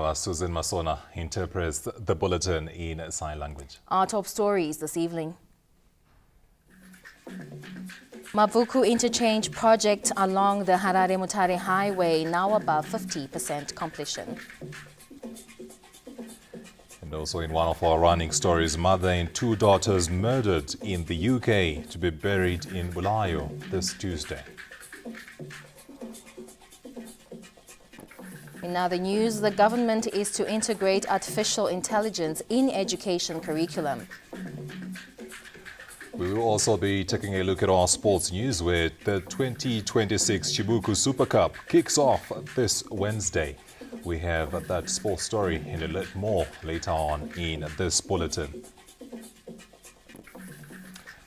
Our Susan Masona interprets the bulletin in sign language. Our top stories this evening. Mavuku Interchange project along the Harare-Mutare Highway now above 50% completion. And also in one of our running stories, mother and two daughters murdered in the UK to be buried in Bulawayo this Tuesday. In other news, the government is to integrate artificial intelligence in education curriculum. We will also be taking a look at our sports news where the 2026 Chibuku Super Cup kicks off this Wednesday. We have that sports story and a lot more later on in this bulletin.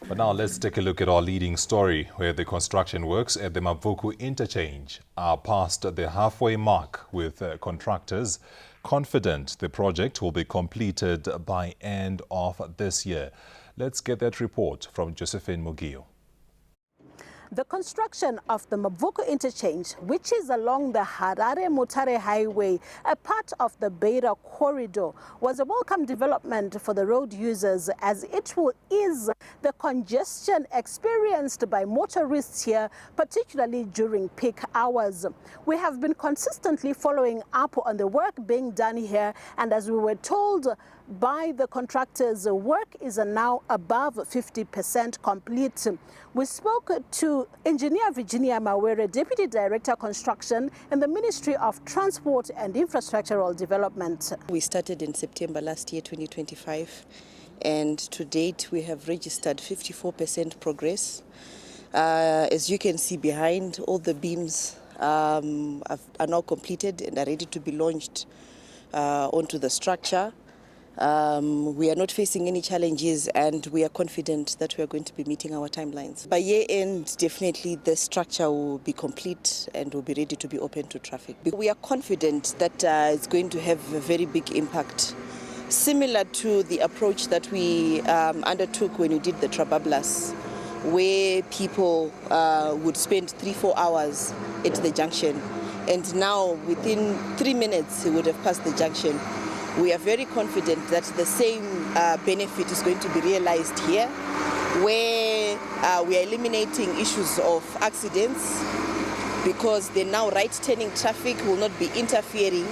But now let's take a look at our leading story where the construction works at the Mavuku Interchange are past the halfway mark with contractors confident the project will be completed by end of this year. Let's get that report from Josephine Mugio. The construction of the Mavuku Interchange, which is along the Harare-Mutare Highway, a part of the Beira corridor, was a welcome development for the road users as it will ease the congestion experienced by motorists here, particularly during peak hours. We have been consistently following up on the work being done here, and as we were told by the contractors, work is now above 50% complete. We spoke to Engineer Virginia Mawere, Deputy Director Construction in the Ministry of Transport and Infrastructural Development. We started in September last year, 2025, and to date we have registered 54% progress. As you can see behind, all the beams are now completed and are ready to be launched onto the structure. We are not facing any challenges and we are confident that we are going to be meeting our timelines. By year end, definitely the structure will be complete and will be ready to be open to traffic. We are confident that it's going to have a very big impact, similar to the approach that we undertook when we did the Trabablas, where people would spend 3-4 hours at the junction, and now within 3 minutes he would have passed the junction. We are very confident that the same benefit is going to be realized here, where we are eliminating issues of accidents because the now right-turning traffic will not be interfering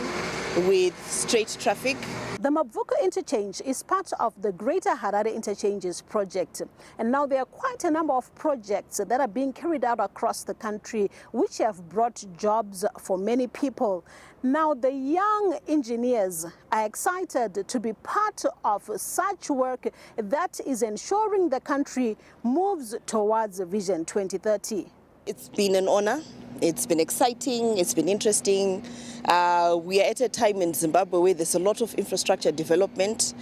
with straight traffic. The Mavuku Interchange is part of the Greater Harare Interchanges project, and now there are quite a number of projects that are being carried out across the country which have brought jobs for many people. Now the young engineers are excited to be part of such work that is ensuring the country moves towards Vision 2030. It's been an honor, it's been exciting, it's been interesting. We are at a time in Zimbabwe where there's a lot of infrastructure development,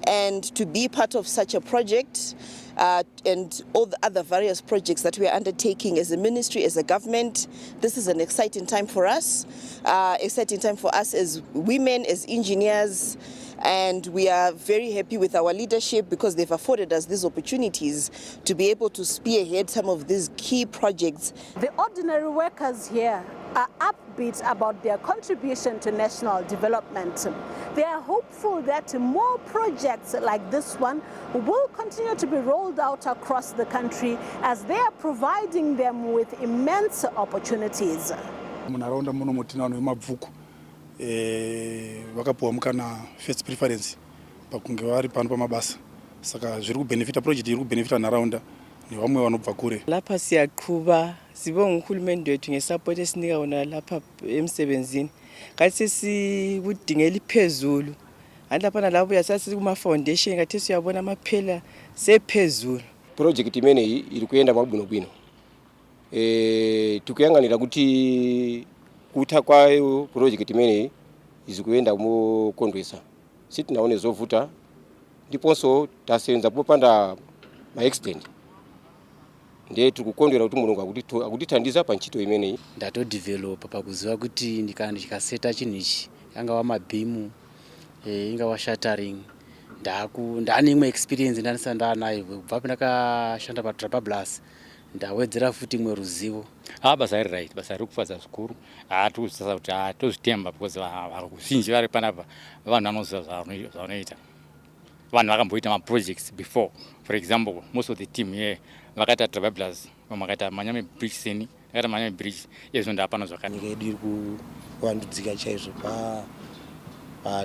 and to be part of such a project and all the other various projects that we are undertaking as a ministry, as a government, this is an exciting time for us, exciting time for us as women, as engineers. And we are very happy with our leadership because they've afforded us these opportunities to be able to spearhead some of these key projects. The ordinary workers here are upbeat about their contribution to national development. They are hopeful that more projects like this one will continue to be rolled out across the country as they are providing them with immense opportunities. Vakapuwa mukana first preference pakunge vari pano pamabasa saka zviri kubenefita project iri kubenefita nharaunda nevamwe vanobva kure. Lapha siyaqhuba sibonga uhulumende wethu ngesupport esinika wona lapha emsebenzini kathi sikudinga eliphezulu lapha nalabo yasasi kuma foundation kathi siyabona amaphela sephezulu. Project imene iri kuenda mabwino bwino tikuyanganira kuti kutha kwayo project imene izikuenda mukondwesa sitinaone zovuta ndiponso tasenza popanda ma accident ndiye tikukondwera kuti mulungu akutithandiza pa ntchito imene ndato develop pakuziva kuti ndikaseta chinhu ichi yanga wa mabhimu inga wa shattering ndane imwe experience ndanisanda nayo kubva pandakashanda pa Trabablas ndawedzera futi imwe ruzivo. Basa iri right, basa riri kufadza zvikuru. Tozvisasa kuti tozvitemba because vazhinji vari panapa vanhu vanoziva zvavanoita. Vanhu vakamboita ma-projects before. For example, most of the team here vakaita travelers, vakaita Manyame Bridge Seni, vakaita Manyame Bridge, izvo ndapano zvakati. Nyika yedu iri kuvandudzika chaizvo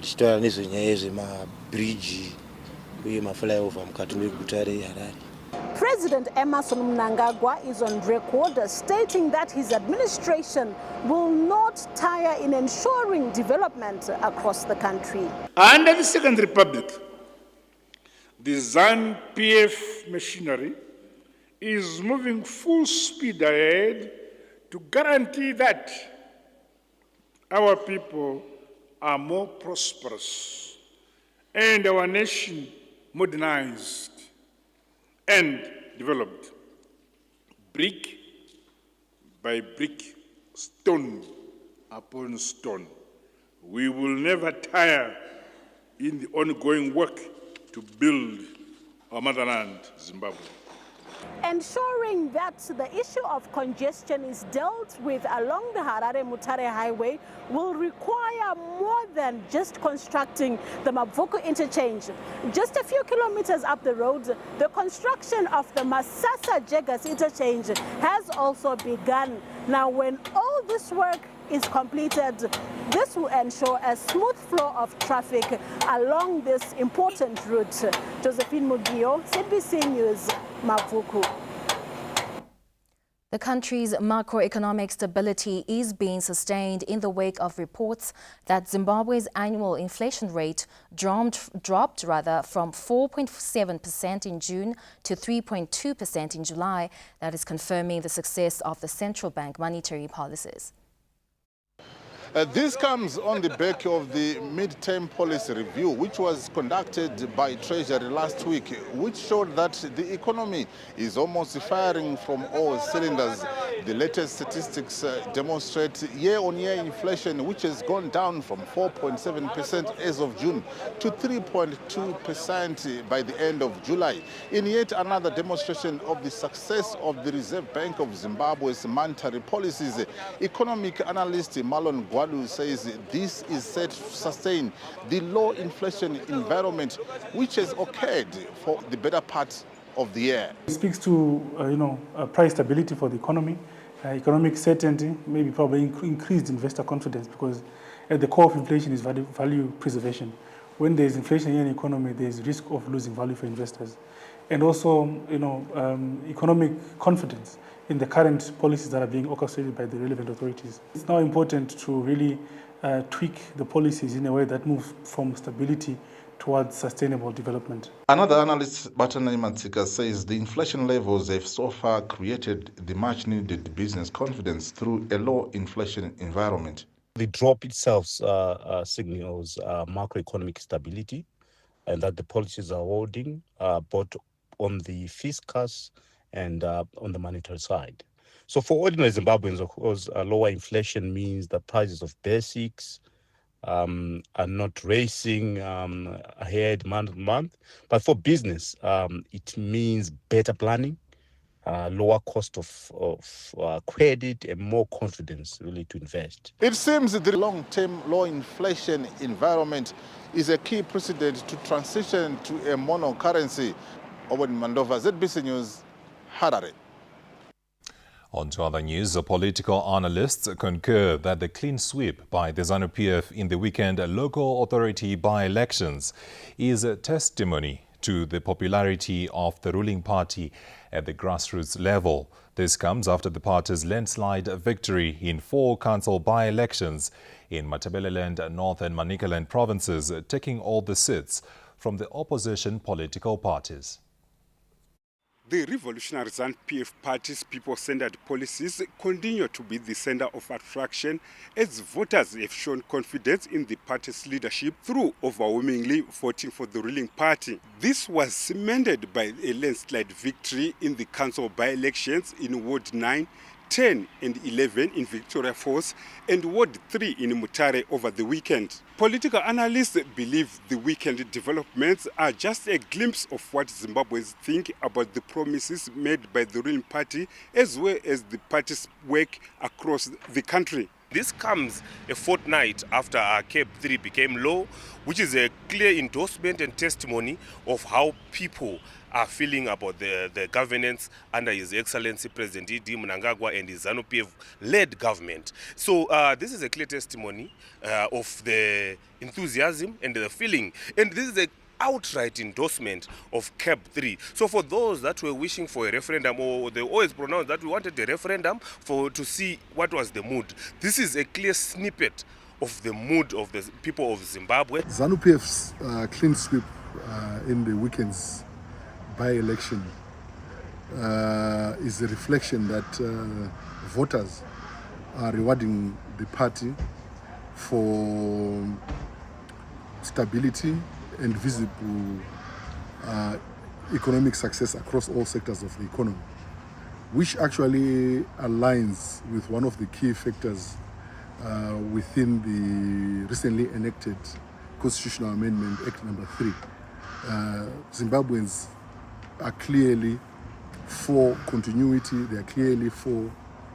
tichitaura nezvenyaya yezvemabridge uye maflyover mukati meguta reHarare. President Emmerson Mnangagwa is on record stating that his administration will not tire in ensuring development across the country. Under the Second Republic, the ZANU-PF machinery is moving full speed ahead to guarantee that our people are more prosperous and our nation modernized and developed, brick by brick, stone upon stone. We will never tire in the ongoing work to build our motherland, Zimbabwe. Ensuring that the issue of congestion is dealt with along the Harare-Mutare Highway will require more than just constructing the Mavuku interchange. Just a few kilometers up the road, the construction of the Masasa-Jegas interchange has also begun. Now, when all this work is completed, this will ensure a smooth flow of traffic along this important route. Josephine Mugio, CBC News, Mavuku. The country's macroeconomic stability is being sustained in the wake of reports that Zimbabwe's annual inflation rate dropped from 4.7% in June to 3.2% in July. That is confirming the success of the central bank monetary policies. This comes on the back of the mid-term policy review, which was conducted by Treasury last week, which showed that the economy is almost firing from all cylinders. The latest statistics demonstrate year-on-year inflation, which has gone down from 4.7% as of June to 3.2% by the end of July. In yet another demonstration of the success of the Reserve Bank of Zimbabwe's monetary policies, economic analyst Marlon Gwadu says this is set to sustain the low inflation environment which has occurred for the better part of the year. It speaks to price stability for the economy, economic certainty, maybe probably increased investor confidence, because at the core of inflation is value preservation. When there is inflation in an economy, there is risk of losing value for investors, and also economic confidence in the current policies that are being orchestrated by the relevant authorities. It's now important to really tweak the policies in a way that moves from stability towards sustainable development. Another analyst, Batana Matsika, says the inflation levels have so far created the much-needed business confidence through a low inflation environment. The drop itself signals macroeconomic stability, and that the policies are holding both on the fiscus and on the monetary side. So for ordinary Zimbabweans, of course, lower inflation means the prices of basics are not racing ahead month to month. But for business, it means better planning, lower cost of credit, and more confidence really to invest. It seems that the long-term low inflation environment is a key precedent to transition to a monocurrency. Owen Mandova, ZBC News, Harare. On to other news, political analysts concur that the clean sweep by the ZANU-PF in the weekend local authority by-elections is a testimony to the popularity of the ruling party at the grassroots level. This comes after the party's landslide victory in 4 council by-elections in Matabeleland, North and Manicaland provinces, taking all the seats from the opposition political parties. The revolutionary ZANU-PF party's people-centered policies continue to be the center of attraction as voters have shown confidence in the party's leadership through overwhelmingly voting for the ruling party. This was cemented by a landslide victory in the council by-elections in Ward 9, 10 and 11 in Victoria Falls and Ward 3 in Mutare over the weekend. Political analysts believe the weekend developments are just a glimpse of what Zimbabweans think about the promises made by the ruling party as well as the party's work across the country. This comes a fortnight after CAB 3 became law, which is a clear endorsement and testimony of how people are feeling about the governance under His Excellency President E.D. Mnangagwa and his ZANU-PF-led government. So this is a clear testimony of the enthusiasm and the feeling. And this is a outright endorsement of CAB 3. So for those that were wishing for a referendum, or they always pronounced that we wanted a referendum to see what was the mood, this is a clear snippet of the mood of the people of Zimbabwe. ZANU-PF's clean sweep in the weekend's by-election is a reflection that voters are rewarding the party for stability and visible economic success across all sectors of the economy, which actually aligns with one of the key factors within the recently enacted Constitutional Amendment Act number 3. Zimbabweans are clearly for continuity, they are clearly for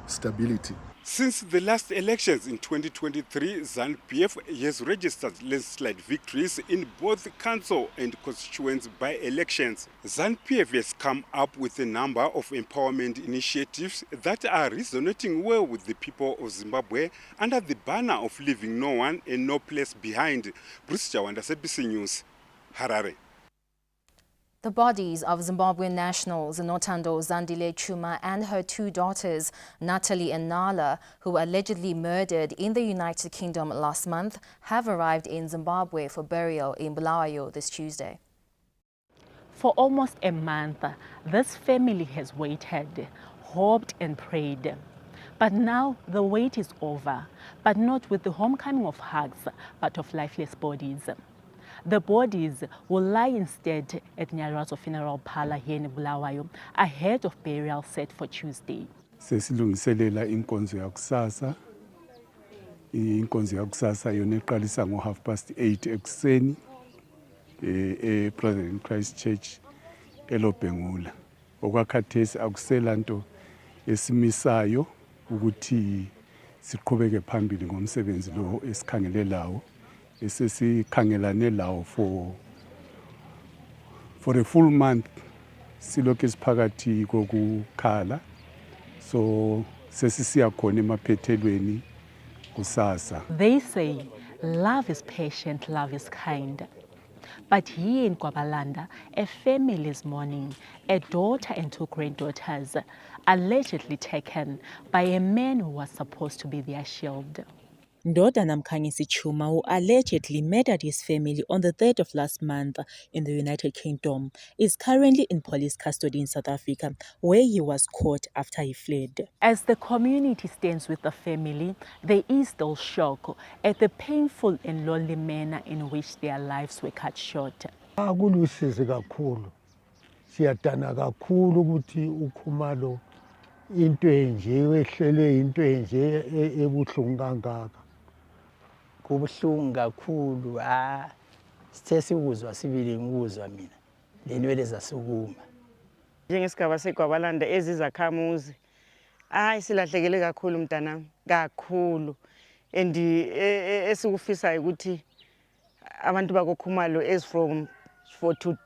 stability. Since the last elections in 2023, ZANU-PF has registered landslide victories in both council and constituency by-elections. ZANU-PF has come up with a number of empowerment initiatives that are resonating well with the people of Zimbabwe under the banner of leaving no one and no place behind. Bruce Jawanda, SABC News, Harare. The bodies of Zimbabwean nationals Notando Zandile Chuma and her two daughters, Natalie and Nala, who were allegedly murdered in the United Kingdom last month, have arrived in Zimbabwe for burial in Bulawayo this Tuesday. For almost a month, this family has waited, hoped and prayed. But now the wait is over, but not with the homecoming of hugs, but of lifeless bodies. The bodies will lie instead at Nyarazo Funeral Parlor here in Bulawayo, ahead of burial set for Tuesday. Sesilungiselela inkonzo yakusasa. Inkonzo yakusasa yona iqalisa ngo 8:30 ekuseni President Christ Church eLobhengula. Okwakhathesi akusela nto esimisayo ukuthi siqhubeke phambili ngomsebenzi lo esikhangele lawo. Esesikhangelane lawo for a full month silokhu esiphakathi kokukhala, so sesisiya khona emaphethelweni kusasa. They say love is patient, love is kind. But here in Kwabalanda, a family is mourning a daughter and two granddaughters allegedly taken by a man who was supposed to be their shield. Ndoda Namkhanyisi Chuma, who allegedly murdered his family on the 3rd of last month in the United Kingdom, is currently in police custody in South Africa, where he was caught after he fled. As the community stands with the family, there is still shock at the painful and lonely manner in which their lives were cut short. Akulusizi kakhulu. Siyadana kakhulu ukuthi ukhumalo into enje wehlelwe into enje ebuhlungu kangaka. Kubuhlungu kakhulu, sithe sikuzwa sibili ngikuzwa mina lenwele zasukuma. Njengesigaba seGwabalanda ezizakhamuzi, silahlekele kakhulu mntanami, kakhulu. And esikufisa ukuthi abantu bakokhumalo as from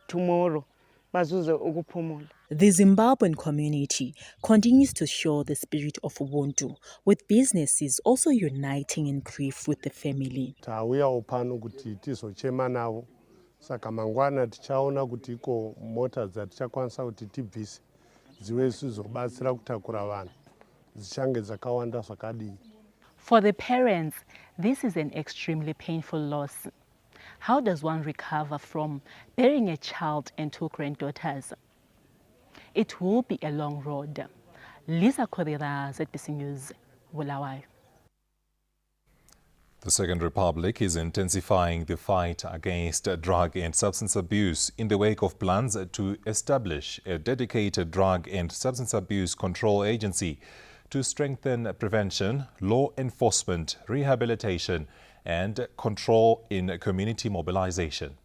tomorrow bazuze ukuphumula. The Zimbabwean community continues to show the spirit of Ubuntu, with businesses also uniting in grief with the family. Tauya upano kuti tizochema navo, saka mangwana tichaona kuti iko mota dzatichakwanisa kuti tibvise dziwe zizobatsira kutakura vanhu dzichange dzakawanda zvakadii. For the parents, this is an extremely painful loss. How does one recover from burying a child and two granddaughters? It will be a long road. Lisa Kodera, SABC News, Bulawayo. The Second Republic is intensifying the fight against drug and substance abuse in the wake of plans to establish a dedicated drug and substance abuse control agency. to strengthen prevention, law enforcement, rehabilitation, and control in community mobilization.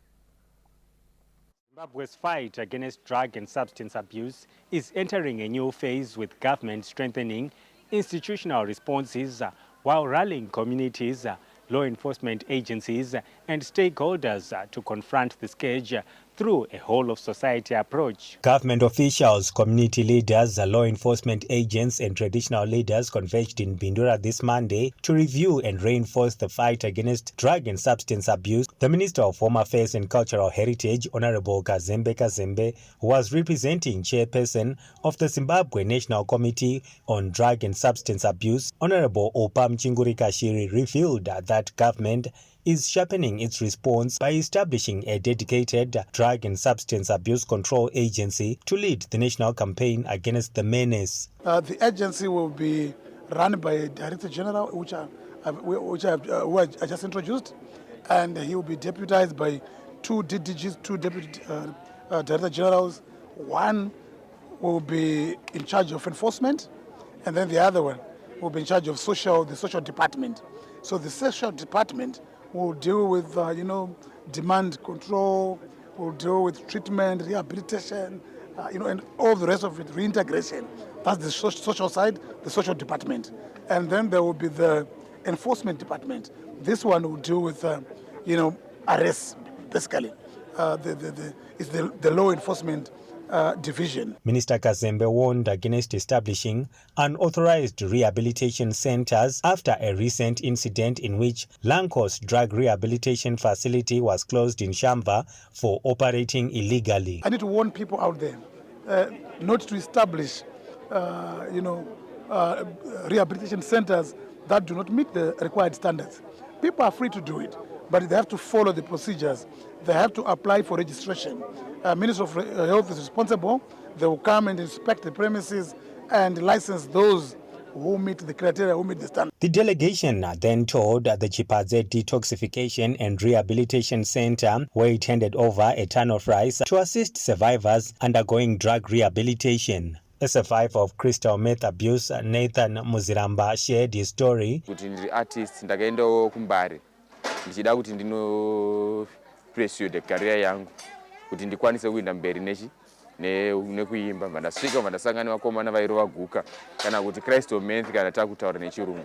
Zimbabwe's fight against drug and substance abuse is entering a new phase, with government strengthening institutional responses while rallying communities, law enforcement agencies and stakeholders to confront the scourge through a whole-of-society approach. Government officials, community leaders, law enforcement agents and traditional leaders converged in Bindura this Monday to review and reinforce the fight against drug and substance abuse. The Minister of Home Affairs and Cultural Heritage, Honorable Kazembe Kazembe, who was representing chairperson of the Zimbabwe National Committee on Drug and Substance Abuse, Honorable Opam Chinguri Kashiri, revealed that government is sharpening its response by establishing a dedicated drug and substance abuse control agency to lead the national campaign against the menace. The agency will be run by a Director General, which I just introduced, and he will be deputized by two DDGs, two Deputy Director Generals. One will be in charge of enforcement, and then the other one will be in charge of the social department. So the social department will deal with, demand control, will deal with treatment, rehabilitation, and all the rest of it, reintegration. That's the social side, the social department. And then there will be the enforcement department. This one will deal with, arrests, basically. It's the law enforcement division. Minister Kazembe warned against establishing unauthorized rehabilitation centers after a recent incident in which Lankos Drug Rehabilitation Facility was closed in Shamva for operating illegally. I need to warn people out there not to establish, rehabilitation centers that do not meet the required standards. People are free to do it, but they have to follow the procedures. They have to apply for registration. Minister of Health is responsible. They will come and inspect the premises and license those who meet the criteria, who meet the standards. The delegation then toured the Chipadze Detoxification and Rehabilitation Center, where it handed over a ton of rice to assist survivors undergoing drug rehabilitation. A survivor of crystal meth abuse, Nathan Muziramba, shared his story. Kuti ndiri artist ndakaendawo kumbare ndichida kuti ndino pursue the career yangu kuti ndikwanise kuenda mberi nekuimba. Ndasvika ndasangana vakomana vairo vaguka kana kuti crystal meth kana takutaura nechirungu.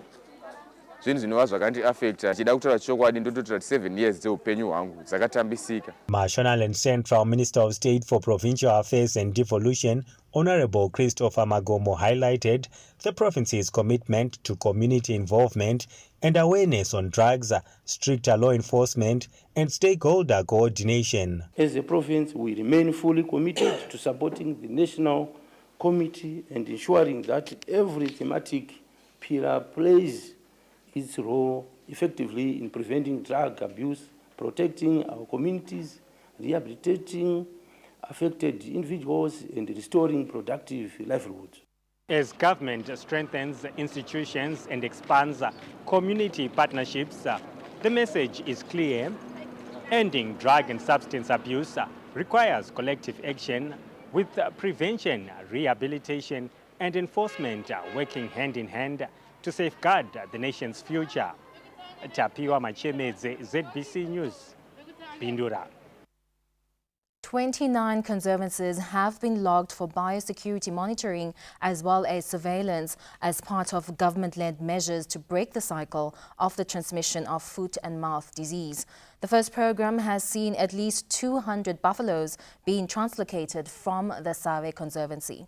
Zvinhu zvinova zvakandiaffecta. Ndichida kutaura chokwadi ndototora 7 years dzeupenyu hwangu dzakatambisika. Mashonaland Central Minister of State for Provincial Affairs and Devolution, Honorable Christopher Magomo, highlighted the province's commitment to community involvement and awareness on drugs, stricter law enforcement and stakeholder coordination. As a province, we remain fully committed to supporting the National Committee and ensuring that every thematic pillar plays its role effectively in preventing drug abuse, protecting our communities, rehabilitating affected individuals and restoring productive livelihoods. As government strengthens institutions and expands community partnerships, the message is clear. Ending drug and substance abuse requires collective action, with prevention, rehabilitation and enforcement working hand in hand to safeguard the nation's future. Tapiwa Machemedze, ZBC News, Bindura. 29 conservancies have been logged for biosecurity monitoring as well as surveillance as part of government-led measures to break the cycle of the transmission of foot and mouth disease. The first program has seen at least 200 buffaloes being translocated from the Save Conservancy.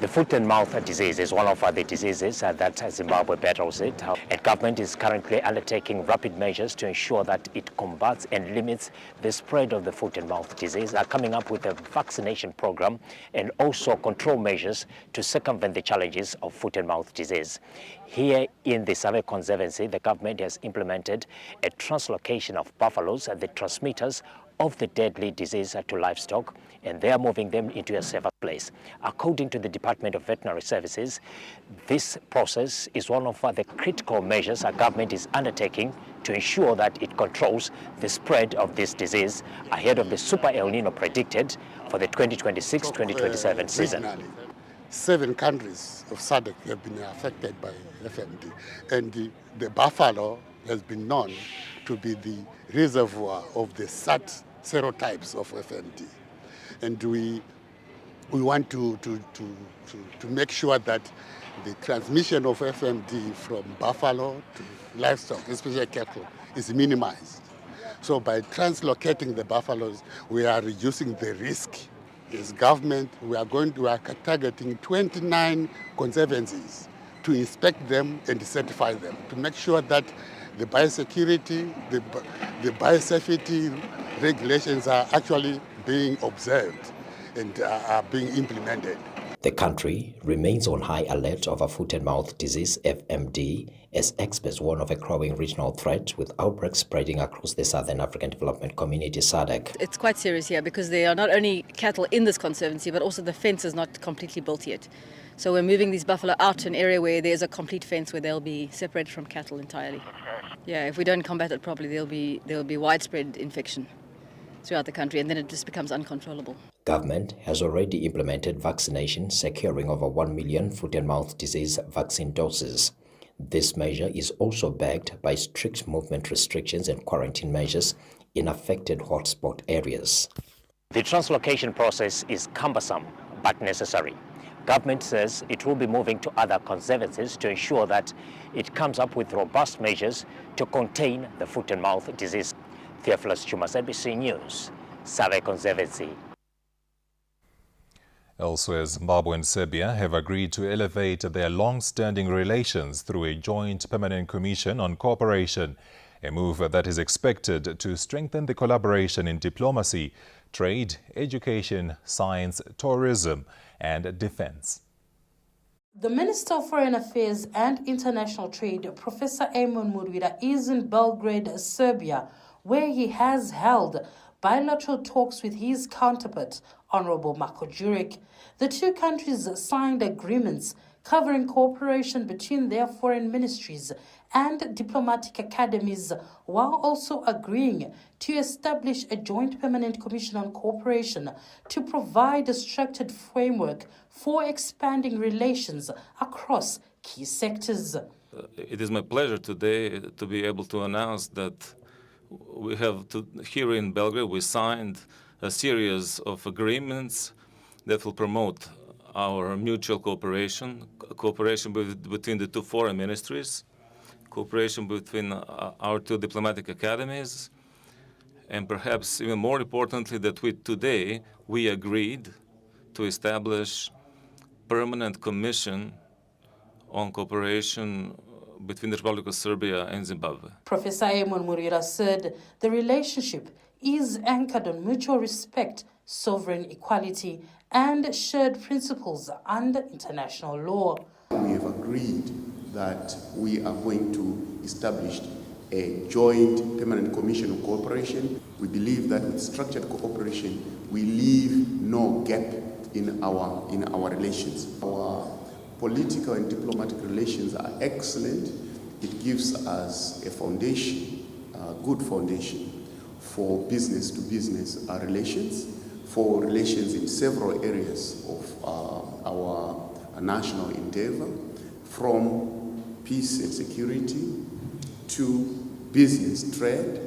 The foot and mouth disease is one of the diseases that Zimbabwe battles it, and government is currently undertaking rapid measures to ensure that it combats and limits the spread of the foot and mouth disease, coming up with a vaccination program and also control measures to circumvent the challenges of foot and mouth disease. Here in the Save Conservancy, the government has implemented a translocation of buffaloes, the transmitters of the deadly disease to livestock, and they are moving them into a safer place. According to the Department of Veterinary Services, this process is one of the critical measures our government is undertaking to ensure that it controls the spread of this disease ahead of the Super El Nino predicted for the 2026-2027 season. 7 countries of SADC have been affected by FMD, and the buffalo has been known to be the reservoir of the serotypes of FMD. And we want to make sure that the transmission of FMD from buffalo to livestock, especially cattle, is minimized. So by translocating the buffaloes, we are reducing the risk. As government, we are targeting 29 conservancies to inspect them and certify them, to make sure that the biosecurity, the biosafety regulations are actually being observed and are being implemented. The country remains on high alert over foot and mouth disease, FMD, as experts warn of a growing regional threat with outbreaks spreading across the Southern African Development Community, SADC. It's quite serious here because there are not only cattle in this conservancy, but also the fence is not completely built yet. So we're moving these buffalo out to an area where there's a complete fence where they'll be separated from cattle entirely. Yeah, if we don't combat it properly, there'll be widespread infection throughout the country, and then it just becomes uncontrollable. Government has already implemented vaccination, securing over 1 million foot and mouth disease vaccine doses. This measure is also backed by strict movement restrictions and quarantine measures in affected hotspot areas. The translocation process is cumbersome but necessary. Government says it will be moving to other conservancies to ensure that it comes up with robust measures to contain the foot and mouth disease. Theophilus Chumas, ABC News, Save Conservancy. Elsewhere, Zimbabwe and Serbia have agreed to elevate their long-standing relations through a joint permanent commission on cooperation, a move that is expected to strengthen the collaboration in diplomacy, trade, education, science, tourism, and defense. The Minister of Foreign Affairs and International Trade, Professor Eamon Murwira, is in Belgrade, Serbia, where he has held bilateral talks with his counterpart, Honorable Marko Juric. The two countries signed agreements covering cooperation between their foreign ministries and diplomatic academies, while also agreeing to establish a joint permanent commission on cooperation to provide a structured framework for expanding relations across key sectors. It is my pleasure today to be able to announce that we have here in Belgrade, we signed a series of agreements that will promote our mutual cooperation between the two foreign ministries, cooperation between our two diplomatic academies, and perhaps even more importantly that today we agreed to establish permanent commission on cooperation between the Republic of Serbia and Zimbabwe. Professor Eamon Murwira said the relationship is anchored on mutual respect, sovereign equality, and shared principles under international law. We have agreed that we are going to establish a joint permanent commission of cooperation. We believe that with structured cooperation, we leave no gap in our relations. Our political and diplomatic relations are excellent. It gives us a foundation, a good foundation for business-to-business relations, for relations in several areas of our national endeavor, from peace and security to business trade,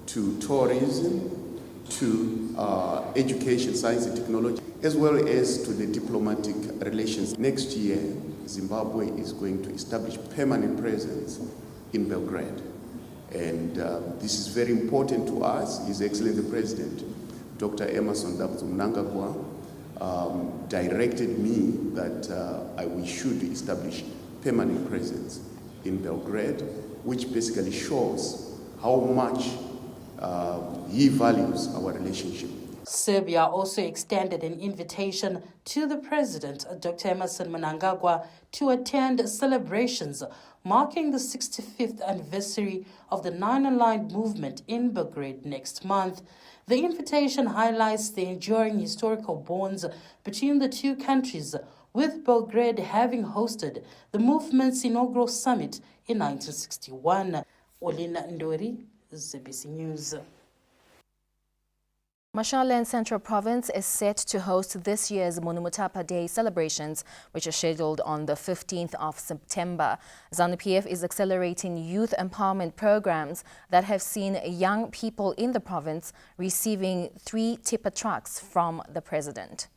to tourism, to education, science and technology, as well as to the diplomatic relations. Next year, Zimbabwe is going to establish permanent presence in Belgrade. And this is very important to us. His Excellency the President, Dr. Emmerson Mnangagwa, directed me that we should establish permanent presence in Belgrade, which basically shows how much he values our relationship. Serbia also extended an invitation to the president, Dr. Emmerson Mnangagwa, to attend celebrations marking the 65th anniversary of the Nine-Aligned Movement in Belgrade next month. The invitation highlights the enduring historical bonds between the two countries, with Belgrade having hosted the movement's inaugural summit in 1961. Olina Ndori, ZBC News. Mashonaland Central Province is set to host this year's Monumutapa Day celebrations, which are scheduled on the 15th of September. ZANU-PF is accelerating youth empowerment programs that have seen young people in the province receiving 3 tipper trucks from the president.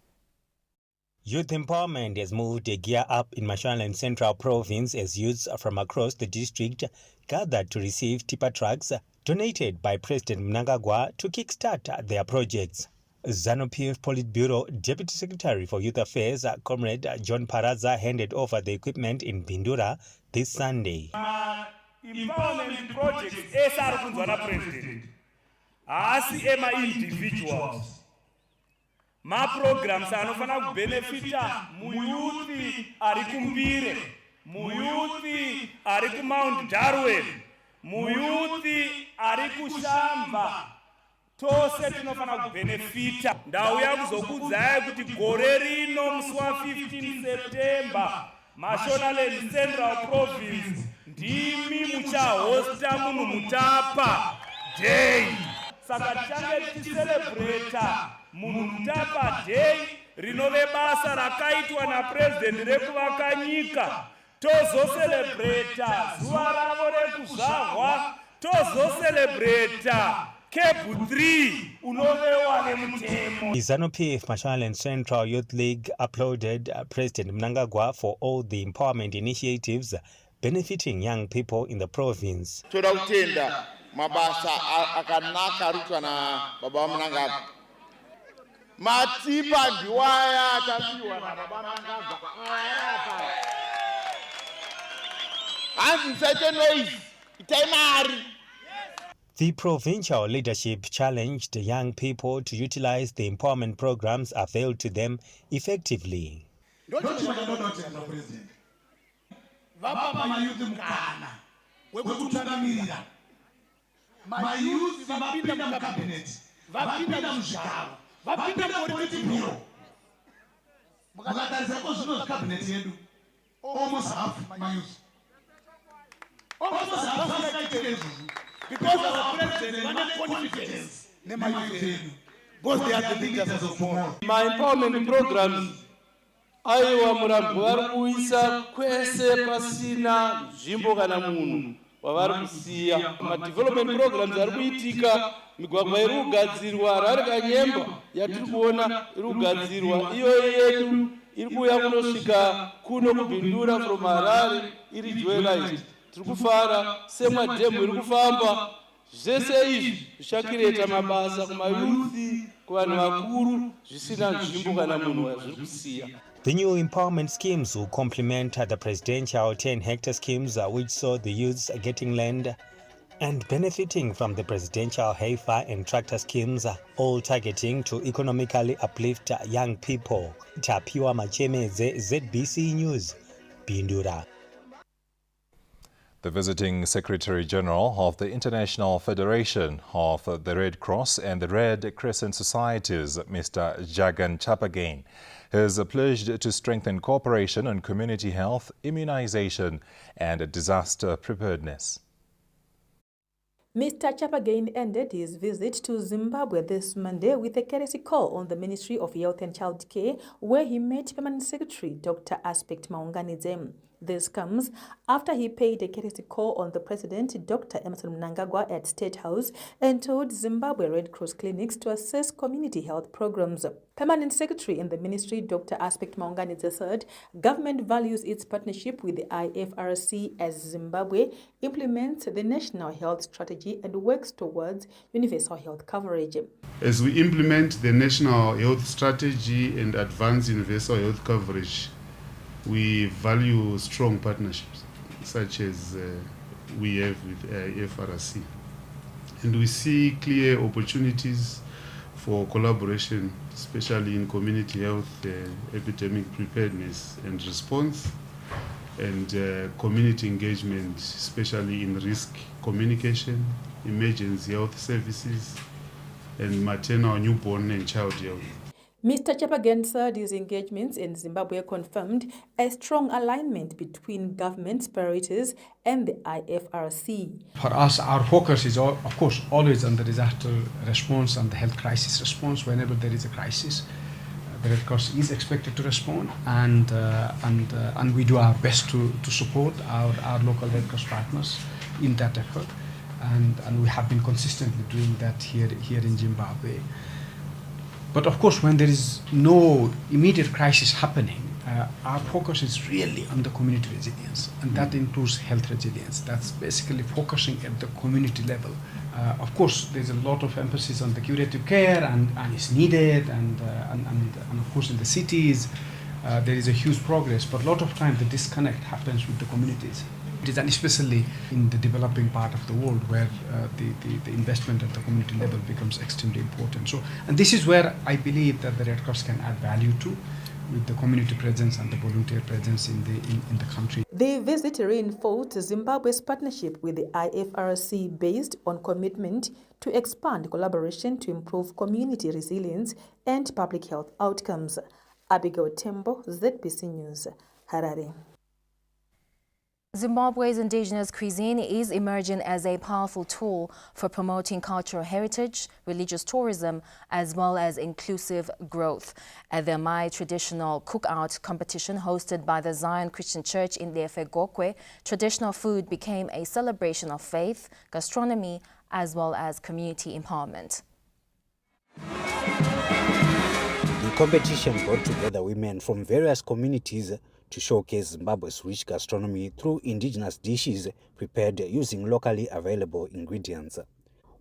Youth empowerment has moved a gear up in Mashonaland Central Province as youths from across the district gathered to receive tipper trucks donated by President Mnangagwa to kickstart their projects. ZANU-PF Politburo Deputy Secretary for Youth Affairs, Comrade John Paraza, handed over the equipment in Bindura this Sunday. Empowerment projects esari kunzwana president asi ema individuals ma programs anofana kubenefita muyuthi ari kumbire, muyuthi ari ku Mount Darwin, muyuthi ari kushamba, tose tinofana kubenefita. Ndauya kuzokudzai kuti gore rino musi wa 15 September Mashonaland Central Province ndimi muchahosta Monumutapa Day. Saka tichange tichicelebrata Monumutapa Day rinove basa rakaitwa na president rekuvaka nyika. Tozocelebrata zuva ravo rekuzvarwa, tozocelebrata Kebu 3 unovewa nemutemo. The ZANU-PF Mashonaland Central Youth League applauded President Mnangagwa for all the empowerment initiatives benefiting young people in the province. Toda kutenda mabasa akanaka arutwa na baba Mnangagwa. Matipa ndiwaya atapiwa na baba Mnangagwa. The provincial leadership challenged young people to utilize the empowerment programs availed to them effectively. Almost half my youth. Almost half because our president wanted confidence. Because they are the leaders of tomorrow. My empowerment programs, aiwa murambo vari kuisa kwese pasina nzvimbo kana munhu wavari kusiya. Development programs ari kuitika, migwagwa iri kugadzirwa, Harare Kanyemba yatiri kuona iri kugadzirwa, iyo yedu iri kuuya kunosvika kuno kuBindura from Harare iri joyride. Tiri kufara semadhemu iri kufamba. Zvese izvi zvichakireta mabasa kumayuthi, kuvanhu vakuru, zvisina nzvimbo kana munhu wazviri kusiya. The new empowerment schemes will complement the presidential 10-hectare schemes which saw the youths getting land and benefiting from the presidential heifer and tractor schemes, all targeting to economically uplift young people. Tapiwa Machemeze, ZBC News, Bindura. The visiting Secretary General of the International Federation of the Red Cross and the Red Crescent Societies, Mr. Jagan Chapagain, has pledged to strengthen cooperation on community health, immunization and disaster preparedness. Mr. Chapagain ended his visit to Zimbabwe this Monday with a courtesy call on the Ministry of Health and Child Care, where he met Permanent Secretary Dr. Aspect Maunganidze. This comes after he paid a courtesy call on the President, Dr. Emmerson Mnangagwa, at State House and told Zimbabwe Red Cross clinics to assess community health programs. Permanent Secretary in the Ministry, Dr. Aspect Maunganidze, said government values its partnership with the IFRC as Zimbabwe implements the National Health Strategy and works towards universal health coverage. As we implement the National Health Strategy and advance universal health coverage, we value strong partnerships, such as we have with FRC. And we see clear opportunities for collaboration, especially in community health, epidemic preparedness and response, and community engagement, especially in risk communication, emergency health services, and maternal, newborn and child health. Mr. Chapaghan said his engagements in Zimbabwe confirmed a strong alignment between government's priorities and the IFRC. For us, our focus is, of course, always on the disaster response and the health crisis response. Whenever there is a crisis, the Red Cross is expected to respond, and we do our best to support our local Red Cross partners in that effort, and we have been consistently doing that here in Zimbabwe. But of course, when there is no immediate crisis happening, our focus is really on the community resilience, and that includes health resilience. That's basically focusing at the community level. Of course, there's a lot of emphasis on the curative care, and it's needed, and of course in the cities there is a huge progress, but a lot of time the disconnect happens with the communities. And especially in the developing part of the world, where the investment at the community level becomes extremely important. So, and this is where I believe that the Red Cross can add value to, with the community presence and the volunteer presence in the country. The visit reinforced Zimbabwe's partnership with the IFRC based on commitment to expand collaboration to improve community resilience and public health outcomes. Abigail Tembo, ZBC News, Harare. Zimbabwe's indigenous cuisine is emerging as a powerful tool for promoting cultural heritage, religious tourism, as well as inclusive growth. At the My Traditional Cookout competition hosted by the Zion Christian Church in Lefe Gokwe, traditional food became a celebration of faith, gastronomy, as well as community empowerment. The competition brought together women from various communities to showcase Zimbabwe's rich gastronomy through indigenous dishes prepared using locally available ingredients.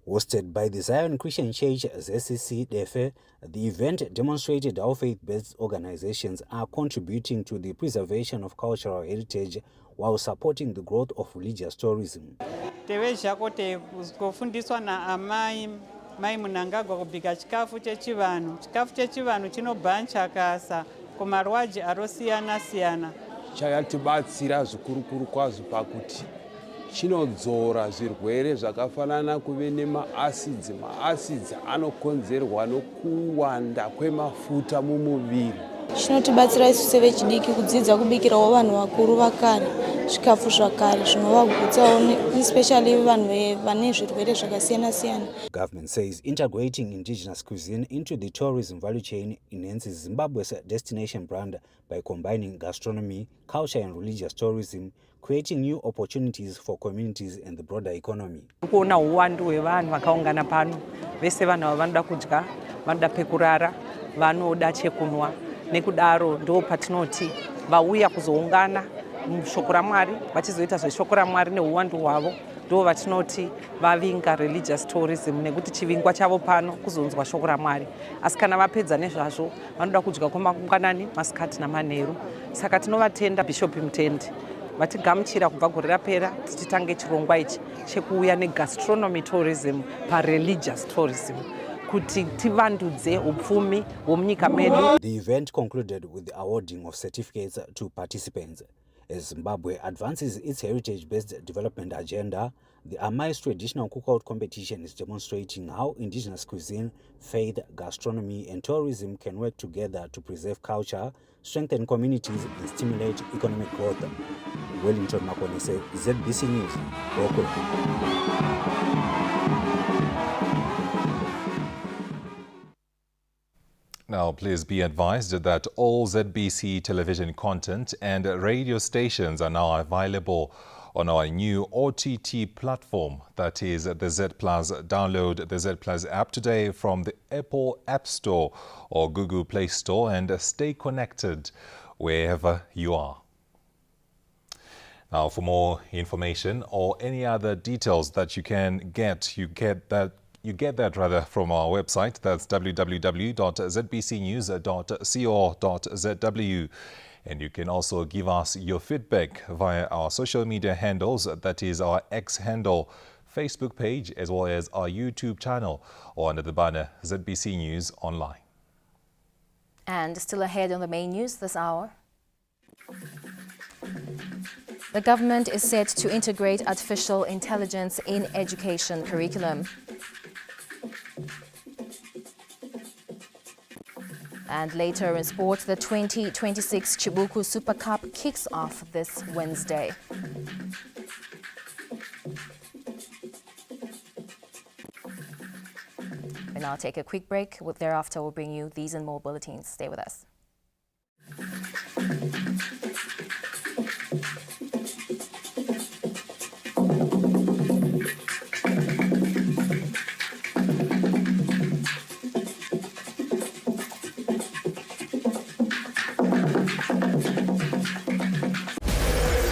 Hosted by the Zion Christian Church ZCC Lefe, the event demonstrated how faith-based organizations are contributing to the preservation of cultural heritage while supporting the growth of religious tourism. Mai Munangagwa kubika chikafu chechivanhu. Chikafu chechivanhu chinobva chakasa kumarwaji arosiyana siyana. Chayatibatsira zvikuru kwazvo pakuti chinodzora zvirwere zvakafanana kuve nema-acids. Ma-acids anokonzerwa nokuwanda kwemafuta mumuviri. Chinotibatsira isu sevechidiki kudzidza kubikirawo vanhu vakuru vakare zvikafu zvakare zvinovagutsawo, especially vanhu vane zvirwere zvakasiyana siyana. Government says integrating indigenous cuisine into the tourism value chain enhances Zimbabwe's destination brand by combining gastronomy, culture and religious tourism, creating new opportunities for communities and the broader economy. Kuona uwandu hwevanhu vakaungana pano, vese vanhu ava vanoda kudya, vanoda pekurara, vanoda chekunwa. Nekudaro ndo patinoti vauya kuzoungana mushoko raMwari, vachizoita zveshoko raMwari neuwandu hwavo, ndo vatinoti vavinga religious tourism, nekuti chivingwa chavo pano kuzonzwa shoko raMwari. Asi kana vapedza nezvazvo vanoda kudya kwamangwanani, masikati namanheru. Saka tinovatenda Bishop Mutende vatigamuchira kubva gore rapera tichitange chirongwa ichi chekuuya negastronomy tourism pareligious tourism. The event concluded with the awarding of certificates to participants. As Zimbabwe advances its heritage-based development agenda, the Amai's Traditional Cookout competition is demonstrating how indigenous cuisine, faith, gastronomy and tourism can work together to preserve culture, strengthen communities and stimulate economic growth. Wellington Makonese, ZBC News, Gokwe. Now, please be advised that all ZBC television content and radio stations are now available on our new OTT platform, that is the Z Plus. Download the Z Plus app today from the Apple App Store or Google Play Store and stay connected wherever you are. Now, for more information or any other details that you can get, you get that from our website. That's www.zbcnews.co.zw. And you can also give us your feedback via our social media handles. That is our X handle, Facebook page as well as our YouTube channel or under the banner ZBC News Online. And still ahead on the main news this hour. The government is set to integrate artificial intelligence in education curriculum. And later in sport, the 2026 Chibuku Super Cup kicks off this Wednesday. We'll now take a quick break. Thereafter, we'll bring you these and more bulletins. Stay with us.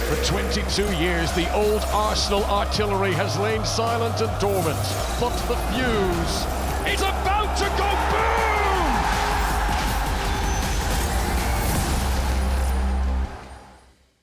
For 22 years, the old Arsenal artillery has lain silent and dormant, but the fuse is about to go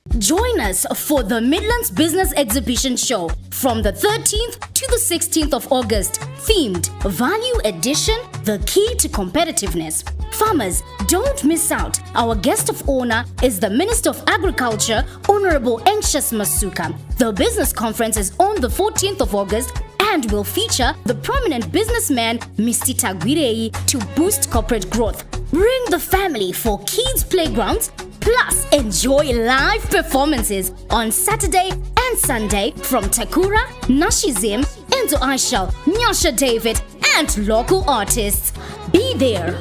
boom! Join us for the Midlands Business Exhibition Show from the 13th to the 16th of August. Themed Value Addition, the key to competitiveness. Farmers, don't miss out. Our guest of honor is the Minister of Agriculture, Honorable Anxious Masuka. The business conference is on the 14th of August and will feature the prominent businessman Mr. Tagwirei to boost corporate growth. Bring the family for kids' playgrounds, plus enjoy live performances on Saturday and Sunday from Takura, Nashizim, Enzo Aishal, Nyasha David, and local artists. Be there.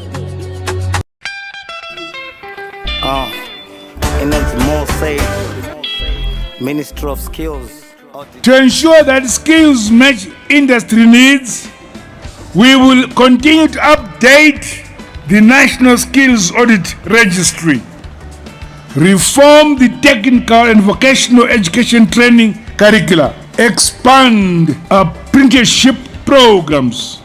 Ministry of Skills. To ensure that skills match industry needs, we will continue to update the National Skills Audit Registry, reform the technical and vocational education training curricula, expand apprenticeship programs,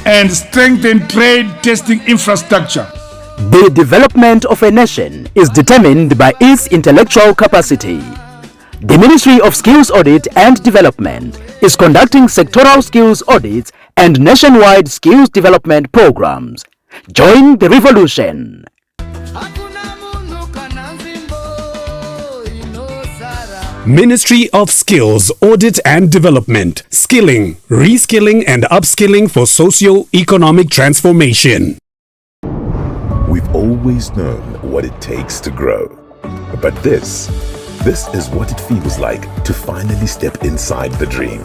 and strengthen trade testing infrastructure. The development of a nation is determined by its intellectual capacity. The Ministry of Skills Audit and Development is conducting sectoral skills audits and nationwide skills development programs. Join the revolution. Ministry of Skills Audit and Development. Skilling, reskilling and upskilling for socio-economic transformation. We've always known what it takes to grow. But this is what it feels like to finally step inside the dream.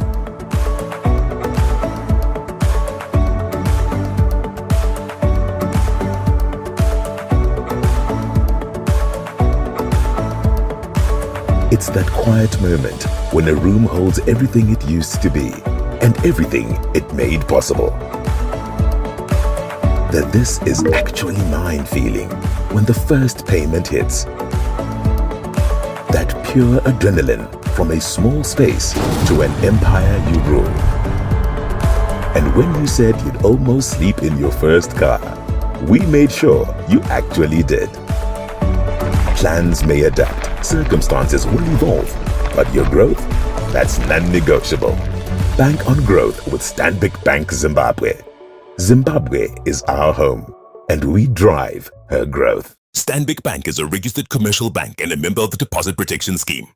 It's that quiet moment when a room holds everything it used to be and everything it made possible. That this is actually mine feeling when the first payment hits. That pure adrenaline from a small space to an empire you rule. And when you said you'd almost sleep in your first car, we made sure you actually did. Plans may adapt, circumstances will evolve, but your growth, that's non-negotiable. Bank on growth with Stanbic Bank Zimbabwe. Zimbabwe is our home, and we drive her growth. Stanbic Bank is a registered commercial bank and a member of the Deposit Protection Scheme.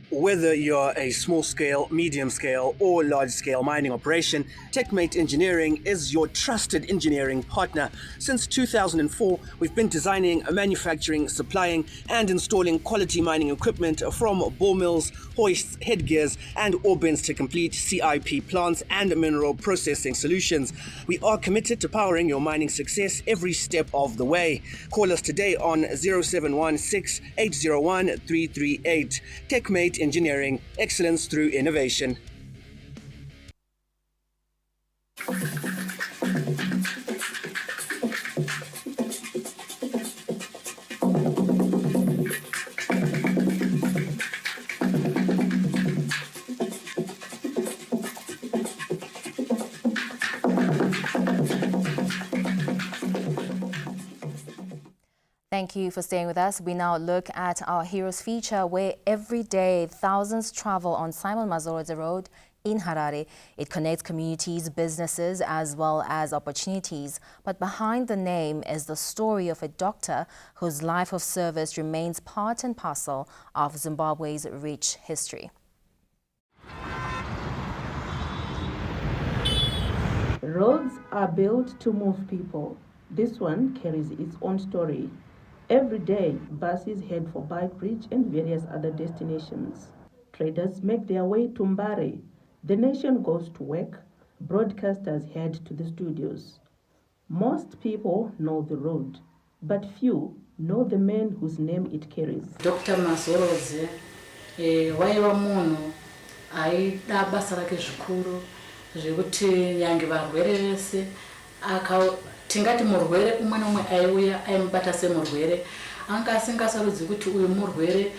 Whether you're a small-scale, medium-scale, or large-scale mining operation, TechMate Engineering is your trusted engineering partner. Since 2004, we've been designing, manufacturing, supplying, and installing quality mining equipment from bore mills, hoists, headgears, and ore bins to complete CIP plants and mineral processing solutions. We are committed to powering your mining success every step of the way. Call us today on 0716 801 338. TechMate Engineering, excellence through innovation. Thank you for staying with us. We now look at our Heroes feature, where every day thousands travel on Simon Mazorode Road in Harare. It connects communities, businesses, as well as opportunities. But behind the name is the story of a doctor whose life of service remains part and parcel of Zimbabwe's rich history. Roads are built to move people. This one carries its own story. Every day, buses head for Beitbridge and various other destinations. Traders make their way to Mbare. The nation goes to work. Broadcasters head to the studios. Most people know the road, but few know the man whose name it carries. Dr. Mazorodze, waiva munhu aida basa rake zvikuru zvekuti nyange varwere vese tingati murwere umwe nomwe aiuya aimubata semurwere anga asingasarudzi kuti uyu murwere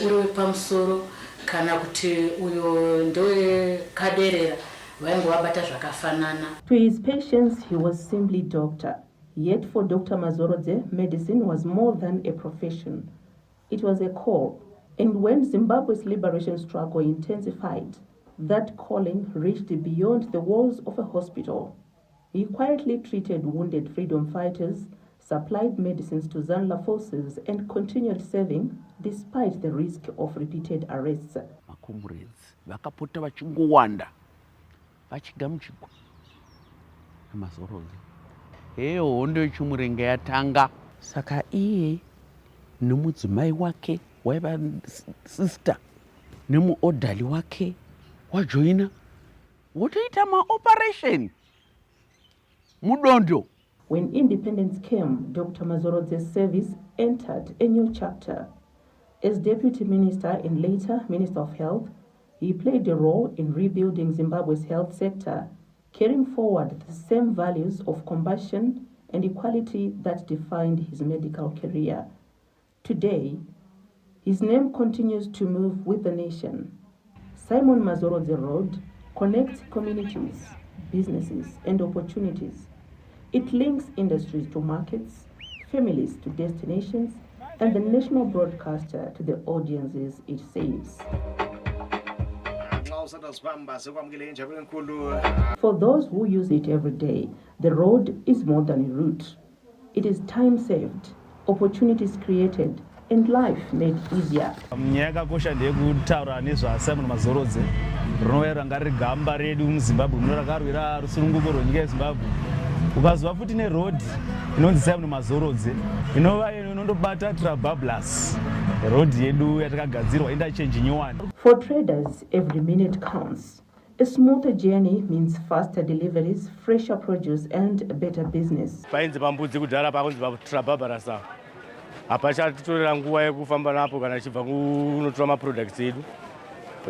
uri wepamusoro kana kuti uyo ndewekaderera vainguvabata zvakafanana. To his patients, he was simply doctor. Yet for Dr. Mazorodze, medicine was more than a profession. It was a call. And when Zimbabwe's liberation struggle intensified, that calling reached beyond the walls of a hospital. He quietly treated wounded freedom fighters, supplied medicines to Zanla forces, and continued serving despite the risk of repeated arrests. Comrades, vakapota vachingowanda vachigamuchigwa Mazorodze heyo hondo yechimurenga yatanga. Saka iye nemudzimai wake waiva sister nemuodhali wake wajoina wotoita maoperation mudondo. When independence came, Dr. Mazorodze's service entered a new chapter. As Deputy Minister and later Minister of Health, he played a role in rebuilding Zimbabwe's health sector, carrying forward the same values of compassion and equality that defined his medical career. Today, his name continues to move with the nation. Simon Mazorodze Road connects communities, businesses, and opportunities. It links industries to markets, families to destinations, and the national broadcaster to the audiences it serves. For those who use it every day, the road is more than a route. It is time saved, opportunities created, and life made easier. Nyakakosha ndekutaura nezvaSimon Mazorodze rinova ranga riri gamba redu muZimbabwe muno rakarwira rusununguko rwenyika yeZimbabwe. Ukazova futi nerodhi inonzi Simon Mazorodze inova inondobata Trabablas, rodhi yedu yatakagadzirwa interchange nyowani. For traders, every minute counts. A smoother journey means faster deliveries, fresher produce, and better business. Painzi pambudzi kudhara pakunzi paTrabablas hapachatitorera nguva yekufamba napo kana chibva kunotora maproducts edu.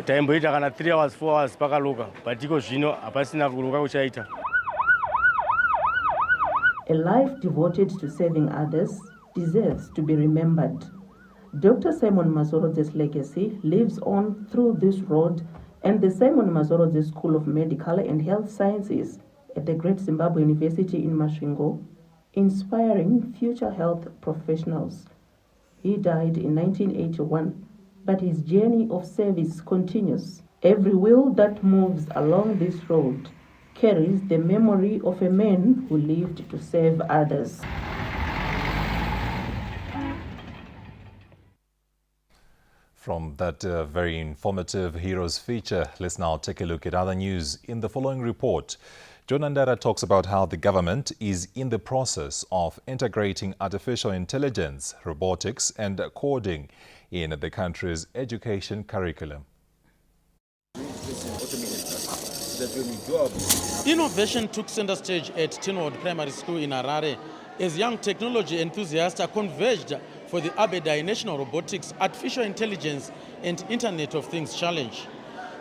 Taimboita kana 3 hours 4 hours pakaloka, but iko zvino hapasina kuloka kuchaita. A life devoted to serving others deserves to be remembered. Dr. Simon Mazorodze's legacy lives on through this road and the Simon Mazorodze School of Medical and Health Sciences at the Great Zimbabwe University in Masvingo, inspiring future health professionals. He died in 1981, but his journey of service continues. Every wheel that moves along this road carries the memory of a man who lived to serve others. From that very informative Heroes feature, let's now take a look at other news. In the following report, John Andara talks about how the government is in the process of integrating artificial intelligence, robotics and coding in the country's education curriculum. Innovation took center stage at Tinwood Primary School in Harare as young technology enthusiasts are converged for the Aberdare National Robotics, Artificial Intelligence and Internet of Things Challenge.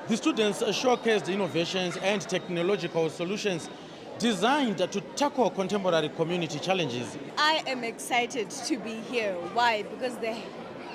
The students showcased innovations and technological solutions designed to tackle contemporary community challenges. I am excited to be here. Why? Because the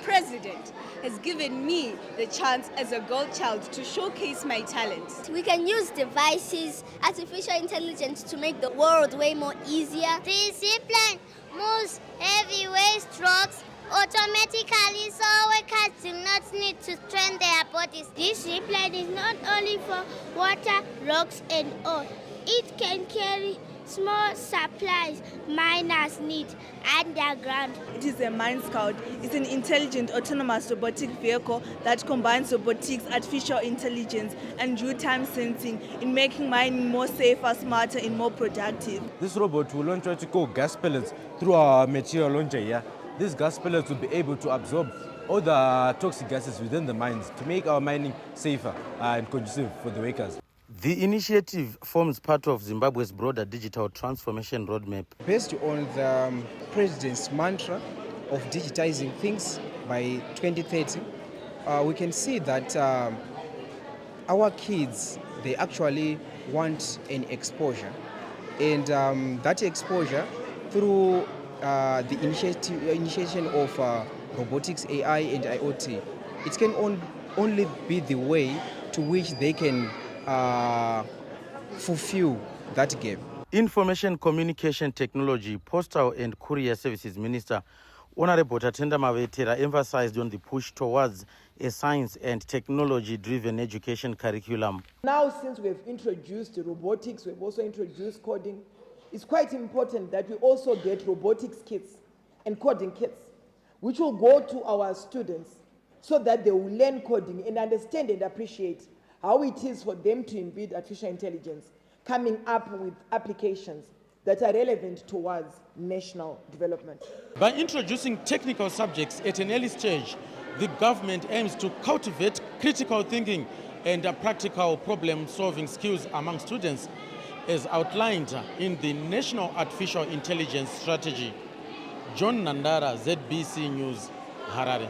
President has given me the chance as a girl child to showcase my talents. We can use devices, artificial intelligence to make the world way more easier. Discipline, moves, heavy waste, rocks, automatically, so workers do not need to strain their bodies. This zipline is not only for water, rocks and oil. It can carry small supplies miners need underground. It is a Mine Scout. It's an intelligent autonomous robotic vehicle that combines robotics, artificial intelligence and real-time sensing in making mining more safer, smarter and more productive. This robot will launch vertical gas pellets through our material launcher here. These gas pellets will be able to absorb all the toxic gases within the mines to make our mining safer and conducive for the workers. The initiative forms part of Zimbabwe's broader digital transformation roadmap. Based on the president's mantra of digitizing things by 2030, we can see that our kids, they actually want an exposure. And that exposure through the initiation of robotics, AI and IoT, it can only be the way to which they can fulfill that gap. Information Communication Technology, Postal and Courier Services Minister Honorable Tatenda Mavetera emphasized on the push towards a science and technology-driven education curriculum. Now, since we've introduced robotics, we've also introduced coding, it's quite important that we also get robotics kits and coding kits, which will go to our students so that they will learn coding and understand and appreciate how it is for them to embed artificial intelligence, coming up with applications that are relevant towards national development. By introducing technical subjects at an early stage, the government aims to cultivate critical thinking and practical problem-solving skills among students, as outlined in the National Artificial Intelligence Strategy. John Nandara, ZBC News, Harare.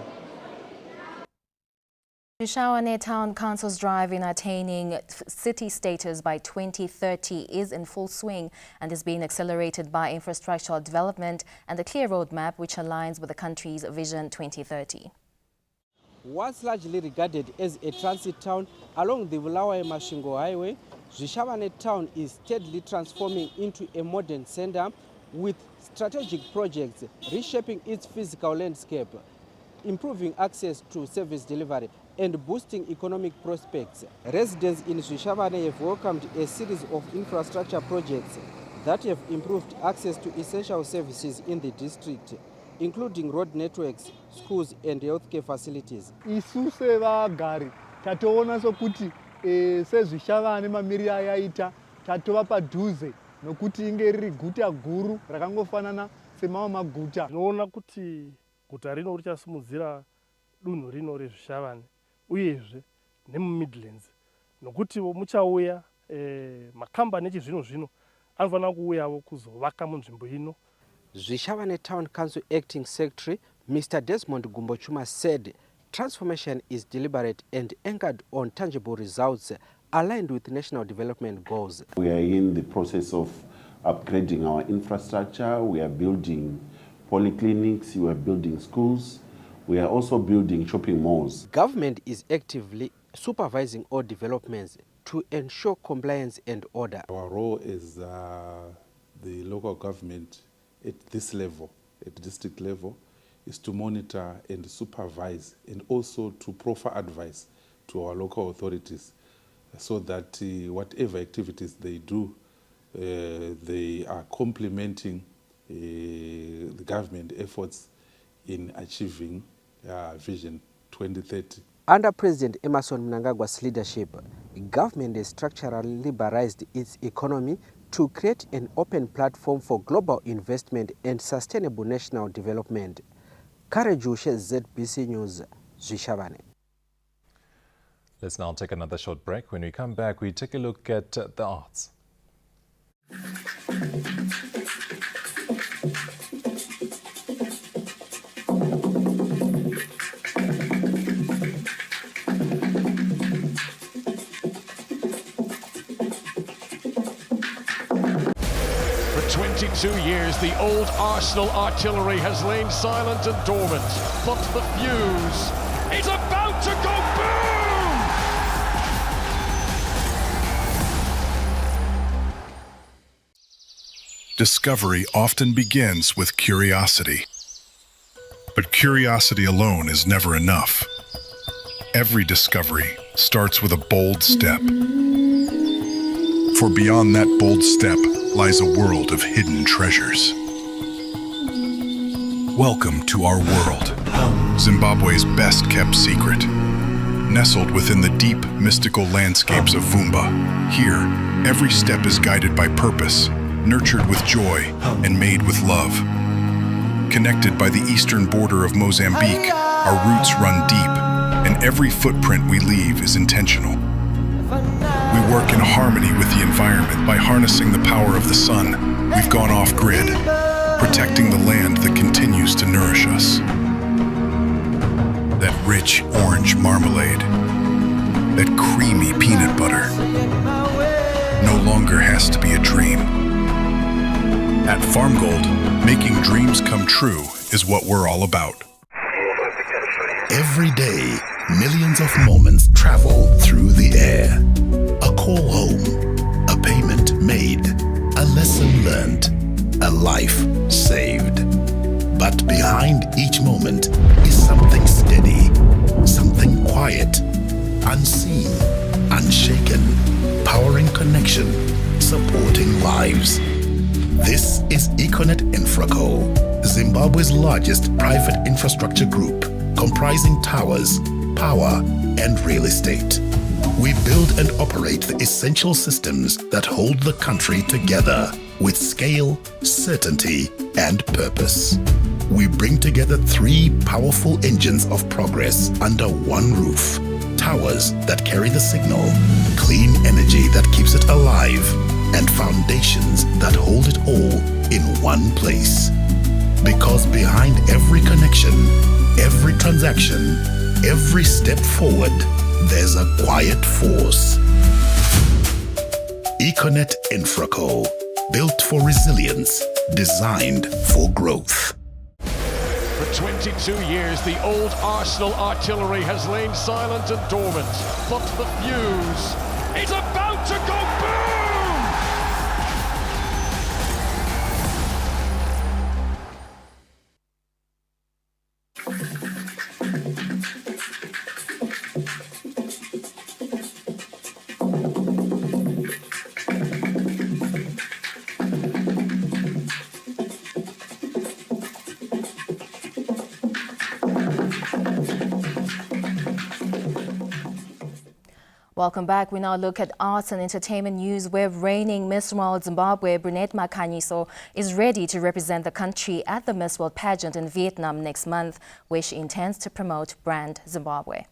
Shawane Town Council's drive in attaining city status by 2030 is in full swing and is being accelerated by infrastructural development and a clear roadmap which aligns with the country's Vision 2030. Once largely regarded as a transit town along the Bulawayo-Masvingo Highway, Zvishavane Town is steadily transforming into a modern center with strategic projects reshaping its physical landscape, improving access to service delivery and boosting economic prospects. Residents in Zvishavane have welcomed a series of infrastructure projects that have improved access to essential services in the district, including road networks, schools and healthcare facilities. Isuse vagari tatoona sokuti sezvishavane mamiriro ayaita tatova padhuze nokuti inge riri guta guru rakangofanana semamwe maguta. Tinoona kuti guta rino richasimudzira dunhu rino rezvishavane uyezve nemumidlands nokuti muchauya makambani echizvino zvino anofanira kuuyawo kuzovaka munzvimbo ino. Zvishavane Town Council Acting Secretary Mr. Desmond Gumbochuma said transformation is deliberate and anchored on tangible results aligned with national development goals. We are in the process of upgrading our infrastructure. We are building polyclinics, we are building schools, we are also building shopping malls. Government is actively supervising all developments to ensure compliance and order. Our role as the local government at this level, at district level, is to monitor and supervise and also to proffer advice to our local authorities so that whatever activities they do, they are complementing the government efforts in achieving Vision 2030. Under President Emmerson Mnangagwa's leadership, the government has structurally liberalized its economy to create an open platform for global investment and sustainable national development. Karejushe, ZBC News, Zvishavane. Let's now take another short break. When we come back, we take a look at the arts. For 22 years, the old Arsenal artillery has lain silent and dormant, but the fuse is about to go boom! Discovery often begins with curiosity. But curiosity alone is never enough. Every discovery starts with a bold step. For beyond that bold step lies a world of hidden treasures. Welcome to our world, Zimbabwe's best-kept secret. Nestled within the deep, mystical landscapes of Vumba, here, every step is guided by purpose, nurtured with joy, and made with love. Connected by the eastern border of Mozambique, our roots run deep, and every footprint we leave is intentional. We work in harmony with the environment by harnessing the power of the sun. We've gone off-grid, protecting the land that continues to nourish us. That rich orange marmalade, that creamy peanut butter, no longer has to be a dream. At FarmGold, making dreams come true is what we're all about. Every day, millions of moments travel through the air. A call home, a payment made, a lesson learned, a life saved. But behind each moment is something steady, something quiet, unseen, unshaken, powering connection, supporting lives. This is Econet Infraco, Zimbabwe's largest private infrastructure group, comprising towers, power, and real estate. We build and operate the essential systems that hold the country together with scale, certainty, and purpose. We bring together three powerful engines of progress under one roof. Towers that carry the signal, clean energy that keeps it alive, and foundations that hold it all in one place. Because behind every connection, every transaction, every step forward, there's a quiet force. Econet Infraco, built for resilience, designed for growth. For 22 years, the old Arsenal artillery has lain silent and dormant, but the fuse is about to go boom! Welcome back. We now look at arts and entertainment news, where reigning Miss World Zimbabwe Brunette Makhanyiso is ready to represent the country at the Miss World pageant in Vietnam next month, where she intends to promote Brand Zimbabwe.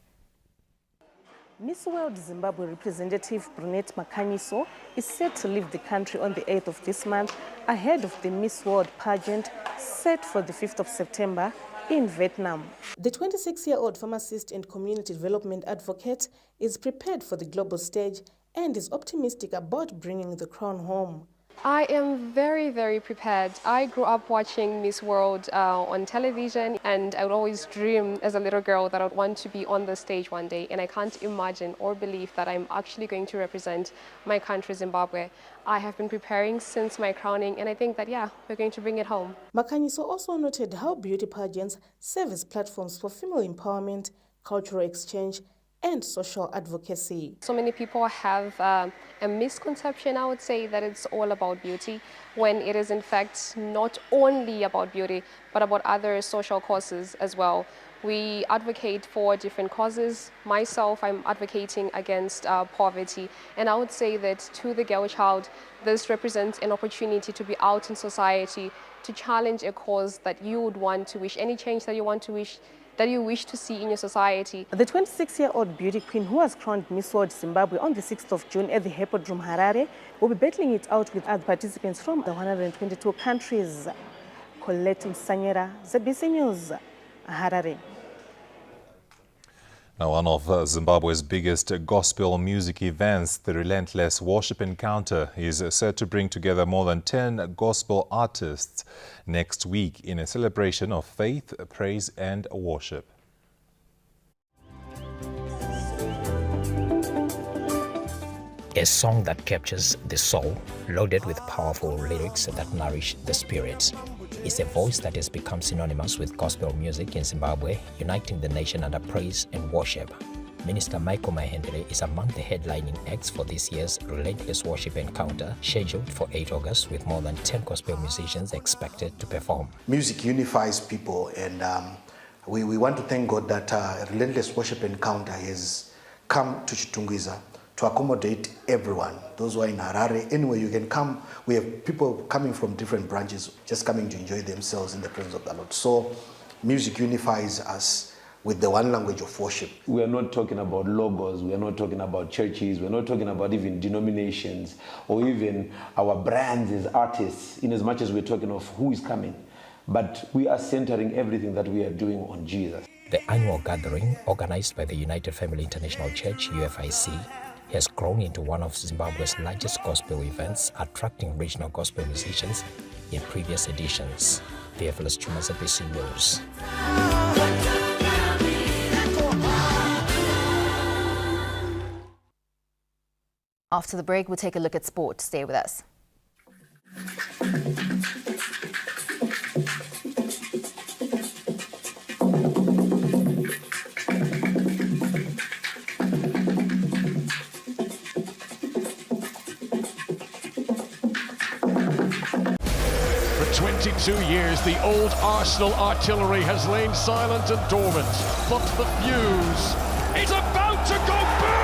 Miss World Zimbabwe representative Brunette Makhanyiso is set to leave the country on the 8th of this month, ahead of the Miss World pageant set for the 5th of September in Vietnam. The 26-year-old pharmacist and community development advocate is prepared for the global stage and is optimistic about bringing the crown home. I am very, very prepared. I grew up watching Miss World on television, and I would always dream as a little girl that I would want to be on the stage one day, and I can't imagine or believe that I'm actually going to represent my country, Zimbabwe. I have been preparing since my crowning, and I think that, yeah, we're going to bring it home. Makhanyiso also noted how beauty pageants serve as platforms for female empowerment, cultural exchange, and social advocacy. So many people have a misconception, I would say, that it's all about beauty, when it is in fact not only about beauty, but about other social causes as well. We advocate for different causes. Myself, I'm advocating against poverty, and I would say that to the girl child, this represents an opportunity to be out in society, to challenge a cause that you would want to wish, any change that you want to wish, that you wish to see in your society. The 26-year-old beauty queen, who was crowned Miss World Zimbabwe on the 6th of June at the Hippodrome Harare, will be battling it out with other participants from the 122 countries. Colette Msanyera, ZBC News, Harare. Now, one of Zimbabwe's biggest gospel music events, the Relentless Worship Encounter, is set to bring together more than 10 gospel artists next week in a celebration of faith, praise and worship. A song that captures the soul, loaded with powerful lyrics that nourish the spirit. is a voice that has become synonymous with gospel music in Zimbabwe, uniting the nation under praise and worship. Minister Michael Mahendere is among the headlining acts for this year's Relentless Worship Encounter, scheduled for 8 August, with more than 10 gospel musicians expected to perform. Music unifies people, and we want to thank God that Relentless Worship Encounter has come to Chitungwiza to accommodate everyone. Those who are in Harare, anywhere you can come. We have people coming from different branches, just coming to enjoy themselves in the presence of the Lord. So music unifies us with the one language of worship. We are not talking about logos, we are not talking about churches, we're not talking about even denominations or even our brands as artists, in as much as we're talking of who is coming. But we are centering everything that we are doing on Jesus. The annual gathering, organized by the United Family International Church, UFIC, has grown into one of Zimbabwe's largest gospel events, attracting regional gospel musicians in previous editions. Theophilus Chuma's ABC News. After the break, we'll take a look at sport. Stay with us. For 22 years, the old Arsenal artillery has lain silent and dormant, but the fuse is about to go boom!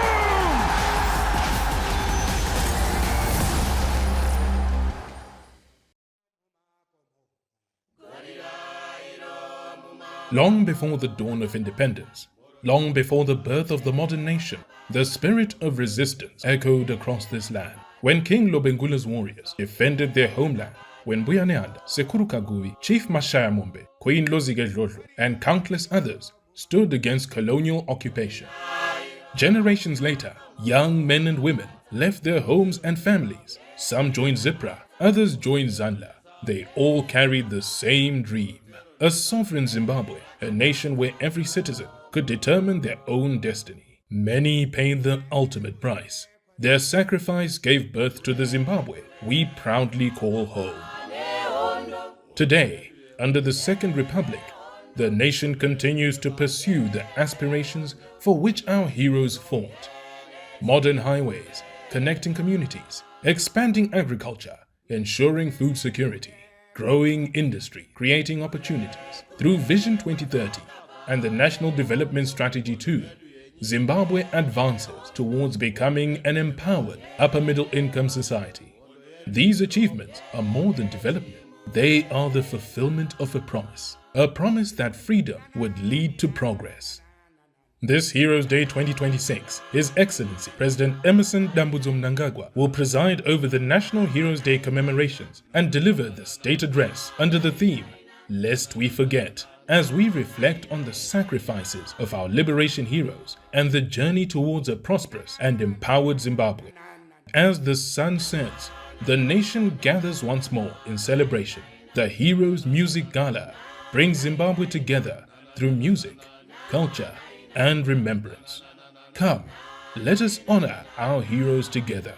Long before the dawn of independence, long before the birth of the modern nation, the spirit of resistance echoed across this land. When King Lobengula's warriors defended their homeland, when Buyaneanda, Sekuru Kaguvi, Chief Mashaya Mumbe, Queen Lozige Dlodlo, and countless others stood against colonial occupation. Generations later, young men and women left their homes and families. Some joined Zipra, others joined Zanla. They all carried the same dream. A sovereign Zimbabwe, a nation where every citizen could determine their own destiny. Many paid the ultimate price. Their sacrifice gave birth to the Zimbabwe we proudly call home. Today, under the Second Republic, the nation continues to pursue the aspirations for which our heroes fought. Modern highways, connecting communities, expanding agriculture, ensuring food security, growing industry, creating opportunities. Through Vision 2030 and the National Development Strategy 2, Zimbabwe advances towards becoming an empowered upper middle income society. These achievements are more than development. They are the fulfillment of a promise that freedom would lead to progress. This Heroes Day 2026, His Excellency President Emmerson Dambudzo Mnangagwa will preside over the National Heroes Day commemorations and deliver the state address under the theme, Lest We Forget, as we reflect on the sacrifices of our liberation heroes and the journey towards a prosperous and empowered Zimbabwe. As the sun sets, the nation gathers once more in celebration. The Heroes Music Gala brings Zimbabwe together through music, culture, and remembrance. Come, let us honor our heroes together.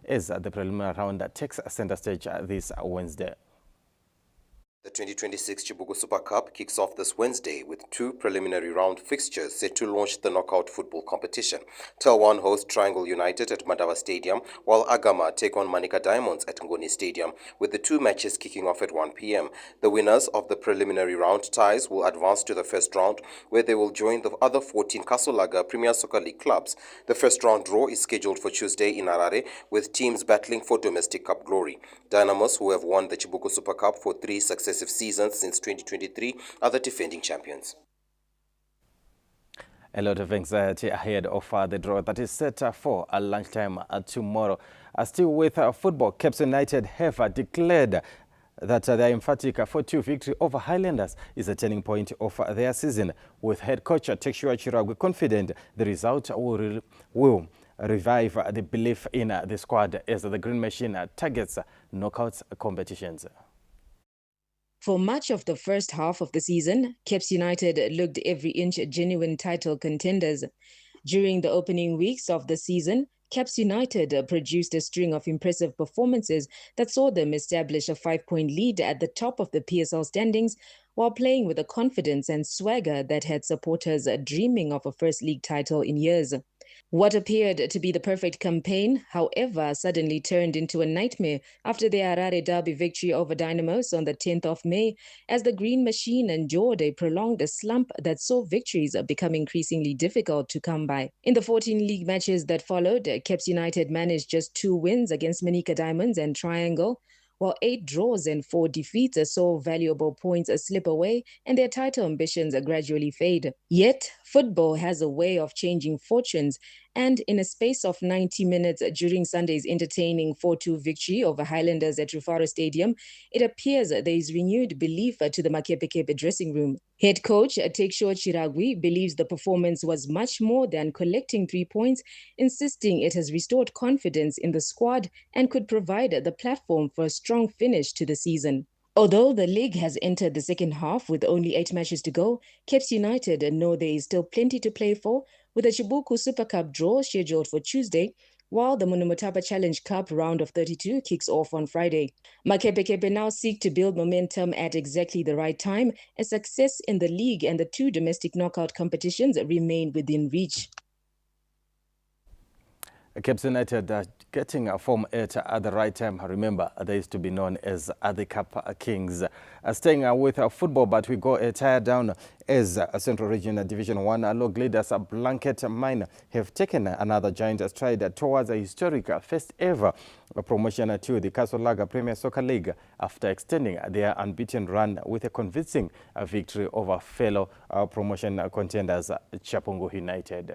As the preliminary round takes center stage this Wednesday. The 2026 Chibuku Super Cup kicks off this Wednesday with two preliminary round fixtures set to launch the knockout football competition. Tel1 host Triangle United at Madaba Stadium, while Agama take on Manika Diamonds at Ngoni Stadium, with the two matches kicking off at 1 p.m. The winners of the preliminary round ties will advance to the first round, where they will join the other 14 Kasolaga Premier Soccer League clubs. The first round draw is scheduled for Tuesday in Harare, with teams battling for domestic cup glory. Dynamos, who have won the Chibuku Super Cup for 3 successive successive seasons since 2023 are the defending champions. A lot of anxiety ahead of the draw that is set for lunchtime tomorrow. Still with football, Caps United have declared that their emphatic 4-2 victory over Highlanders is a turning point of their season, with head coach Tekshua Chiragwi confident the result will revive the belief in the squad as the Green Machine targets knockouts competitions. For much of the first half of the season, Caps United looked every inch genuine title contenders. During the opening weeks of the season, Caps United produced a string of impressive performances that saw them establish a 5-point lead at the top of the PSL standings, while playing with a confidence and swagger that had supporters dreaming of a first league title in years. What appeared to be the perfect campaign, however, suddenly turned into a nightmare after the Harare Derby victory over Dynamos on the 10th of May, as the Green Machine endured a prolonged slump that saw victories become increasingly difficult to come by. In the 14 league matches that followed, Caps United managed just 2 wins against Manica Diamonds and Triangle, while 8 draws and 4 defeats saw valuable points slip away and their title ambitions gradually fade. Yet, football has a way of changing fortunes, and in a space of 90 minutes during Sunday's entertaining 4-2 victory over Highlanders at Rufaro Stadium, it appears there is renewed belief to the Makepekepe dressing room. Head coach Tekshua Chiragwi believes the performance was much more than collecting 3 points, insisting it has restored confidence in the squad and could provide the platform for a strong finish to the season. Although the league has entered the second half with only 8 matches to go, Caps United know there is still plenty to play for, with the Chibuku Super Cup draw scheduled for Tuesday, while the Monomotapa Challenge Cup round of 32 kicks off on Friday. Makepekepe now seek to build momentum at exactly the right time, as success in the league and the 2 domestic knockout competitions remain within reach. Caps United getting a form at the right time. Remember, they used to be known as the Cup Kings. Staying with football, but we go a tire down as Central Region Division 1 log leaders Blanket Mine have taken another giant stride towards a historic first ever promotion to the Kasolaga Premier Soccer League after extending their unbeaten run with a convincing victory over fellow promotion contenders Chapungu United.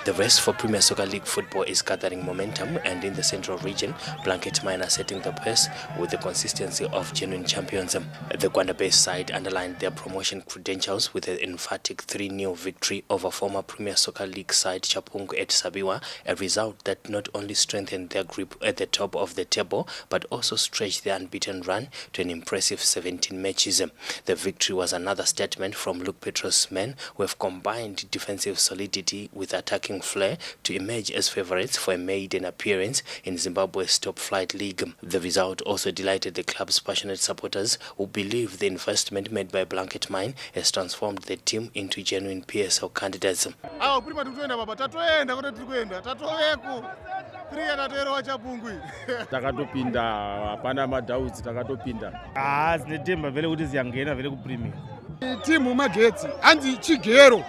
The race for Premier Soccer League football is gathering momentum, and in the Central Region, Blanket Mine are setting the pace with the consistency of genuine champions. The Gwanda-based side underlined their promotion credentials with an emphatic 3-0 victory over former Premier Soccer League side Chapungu at Sabiwa, a result that not only strengthened their grip at the top of the table, but also stretched their unbeaten run to an impressive 17 matches. The victory was another statement from Luke Petros' men, who have combined defensive solidity with attacking flair to emerge as favourites for a maiden appearance in Zimbabwe's top-flight league. The result also delighted the club's passionate supporters, who believe the investment made by Blanket Mine has transformed the team into genuine PSL candidates. Takatopinda hapana madhaudzi takatopinda zinetemba vele kuti ziyangena vele kupremier timu magetsi anzi chigero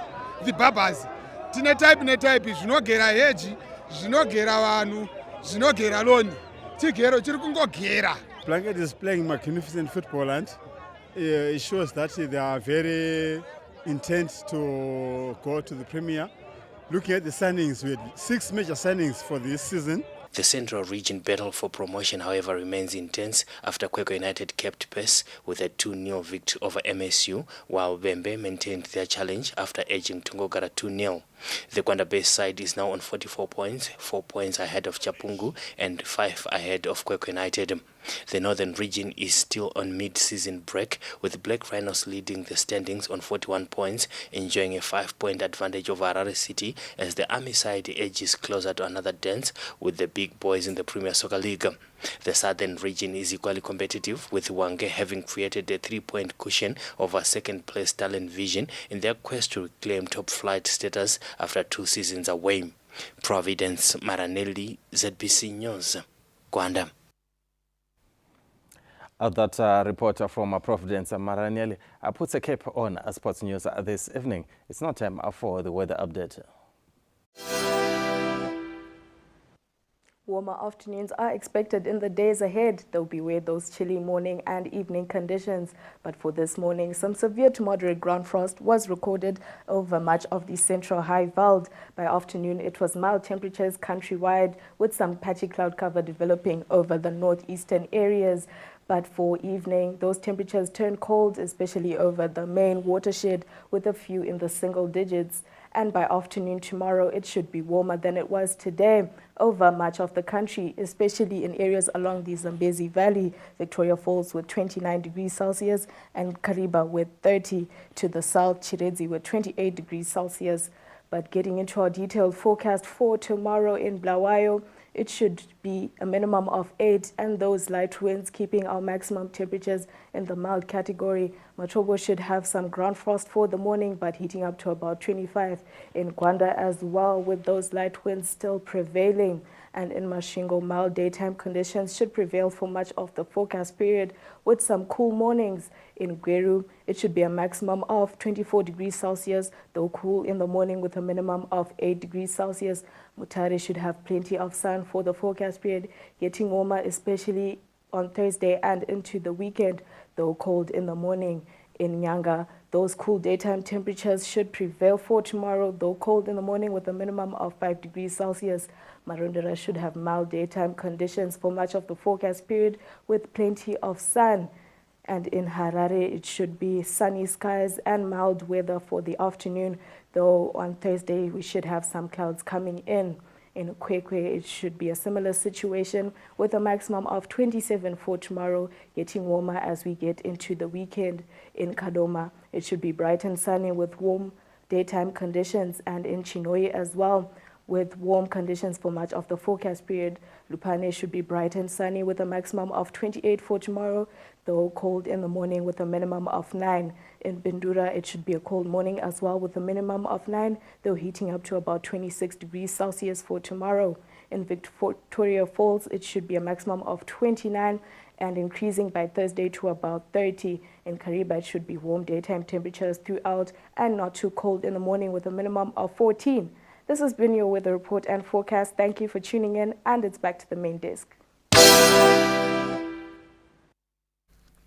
vibhabhazi tine type zvinogera heji zvinogera vanhu zvinogera loni chigero chiri kungogera. Blanket is playing magnificent football, and it shows that they are very intent to go to the Premier. Looking at the signings, we had 6 major signings for this season. The Central Region battle for promotion, however, remains intense after Kwekwe United kept pace with a 2-0 victory over MSU, while Bembe maintained their challenge after edging Tungogara 2-0. The Gwanda-based side is now on 44 points, 4 points ahead of Chapungu and 5 ahead of Kwekwe United. The Northern Region is still on mid-season break, with Black Rhinos leading the standings on 41 points, enjoying a 5-point advantage over Harare City as the Army side edges closer to another dance with the big boys in the Premier Soccer League. The Southern Region is equally competitive, with Wange having created a 3-point cushion over second-place Talent Vision in their quest to reclaim top-flight status after 2 seasons away. Providence Maranelli, ZBC News, Gwanda. That reporter from Providence, Maranelli, puts a cap on sports news this evening. It's now time for the weather update. Warmer afternoons are expected in the days ahead. They'll beware those chilly morning and evening conditions. But for this morning, some severe to moderate ground frost was recorded over much of the central high veld. By afternoon, it was mild temperatures countrywide with some patchy cloud cover developing over the northeastern areas. But for evening, those temperatures turn cold, especially over the main watershed, with a few in the single digits. And by afternoon tomorrow, it should be warmer than it was today over much of the country, especially in areas along the Zambezi Valley, Victoria Falls with 29 degrees Celsius, and Kariba with 30. To the south, Chiredzi with 28 degrees Celsius. But getting into our detailed forecast for tomorrow in Bulawayo, it should be a minimum of 8, and those light winds keeping our maximum temperatures in the mild category. Matobo should have some ground frost for the morning, but heating up to about 25. In Gwanda as well, with those light winds still prevailing. And in Mashingo, mild daytime conditions should prevail for much of the forecast period, with some cool mornings. In Gweru, it should be a maximum of 24 degrees Celsius, though cool in the morning with a minimum of 8 degrees Celsius. Mutare should have plenty of sun for the forecast period, getting warmer especially on Thursday and into the weekend, though cold in the morning. In Nyanga, those cool daytime temperatures should prevail for tomorrow, though cold in the morning with a minimum of 5 degrees Celsius. Marondera should have mild daytime conditions for much of the forecast period with plenty of sun. And in Harare, it should be sunny skies and mild weather for the afternoon, though on Thursday we should have some clouds coming in. In Kwekwe, it should be a similar situation with a maximum of 27 for tomorrow, getting warmer as we get into the weekend. In Kadoma, it should be bright and sunny with warm daytime conditions, and in Chinhoyi as well, with warm conditions for much of the forecast period. Lupane should be bright and sunny with a maximum of 28 for tomorrow, though cold in the morning with a minimum of 9. In Bindura, it should be a cold morning as well with a minimum of 9, though heating up to about 26 degrees Celsius for tomorrow. In Victoria Falls, it should be a maximum of 29 and increasing by Thursday to about 30. In Kariba, it should be warm daytime temperatures throughout and not too cold in the morning with a minimum of 14. This has been your weather report and forecast. Thank you for tuning in, and it's back to the main desk.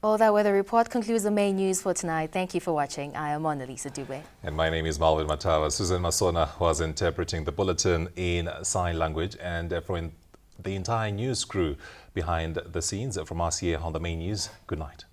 All that weather report concludes the main news for tonight. Thank you for watching. I am Mona Lisa Dube. And my name is Malvin Matawa. Susan Masona was interpreting the bulletin in sign language. And for the entire news crew behind the scenes from RCA on the main news, good night.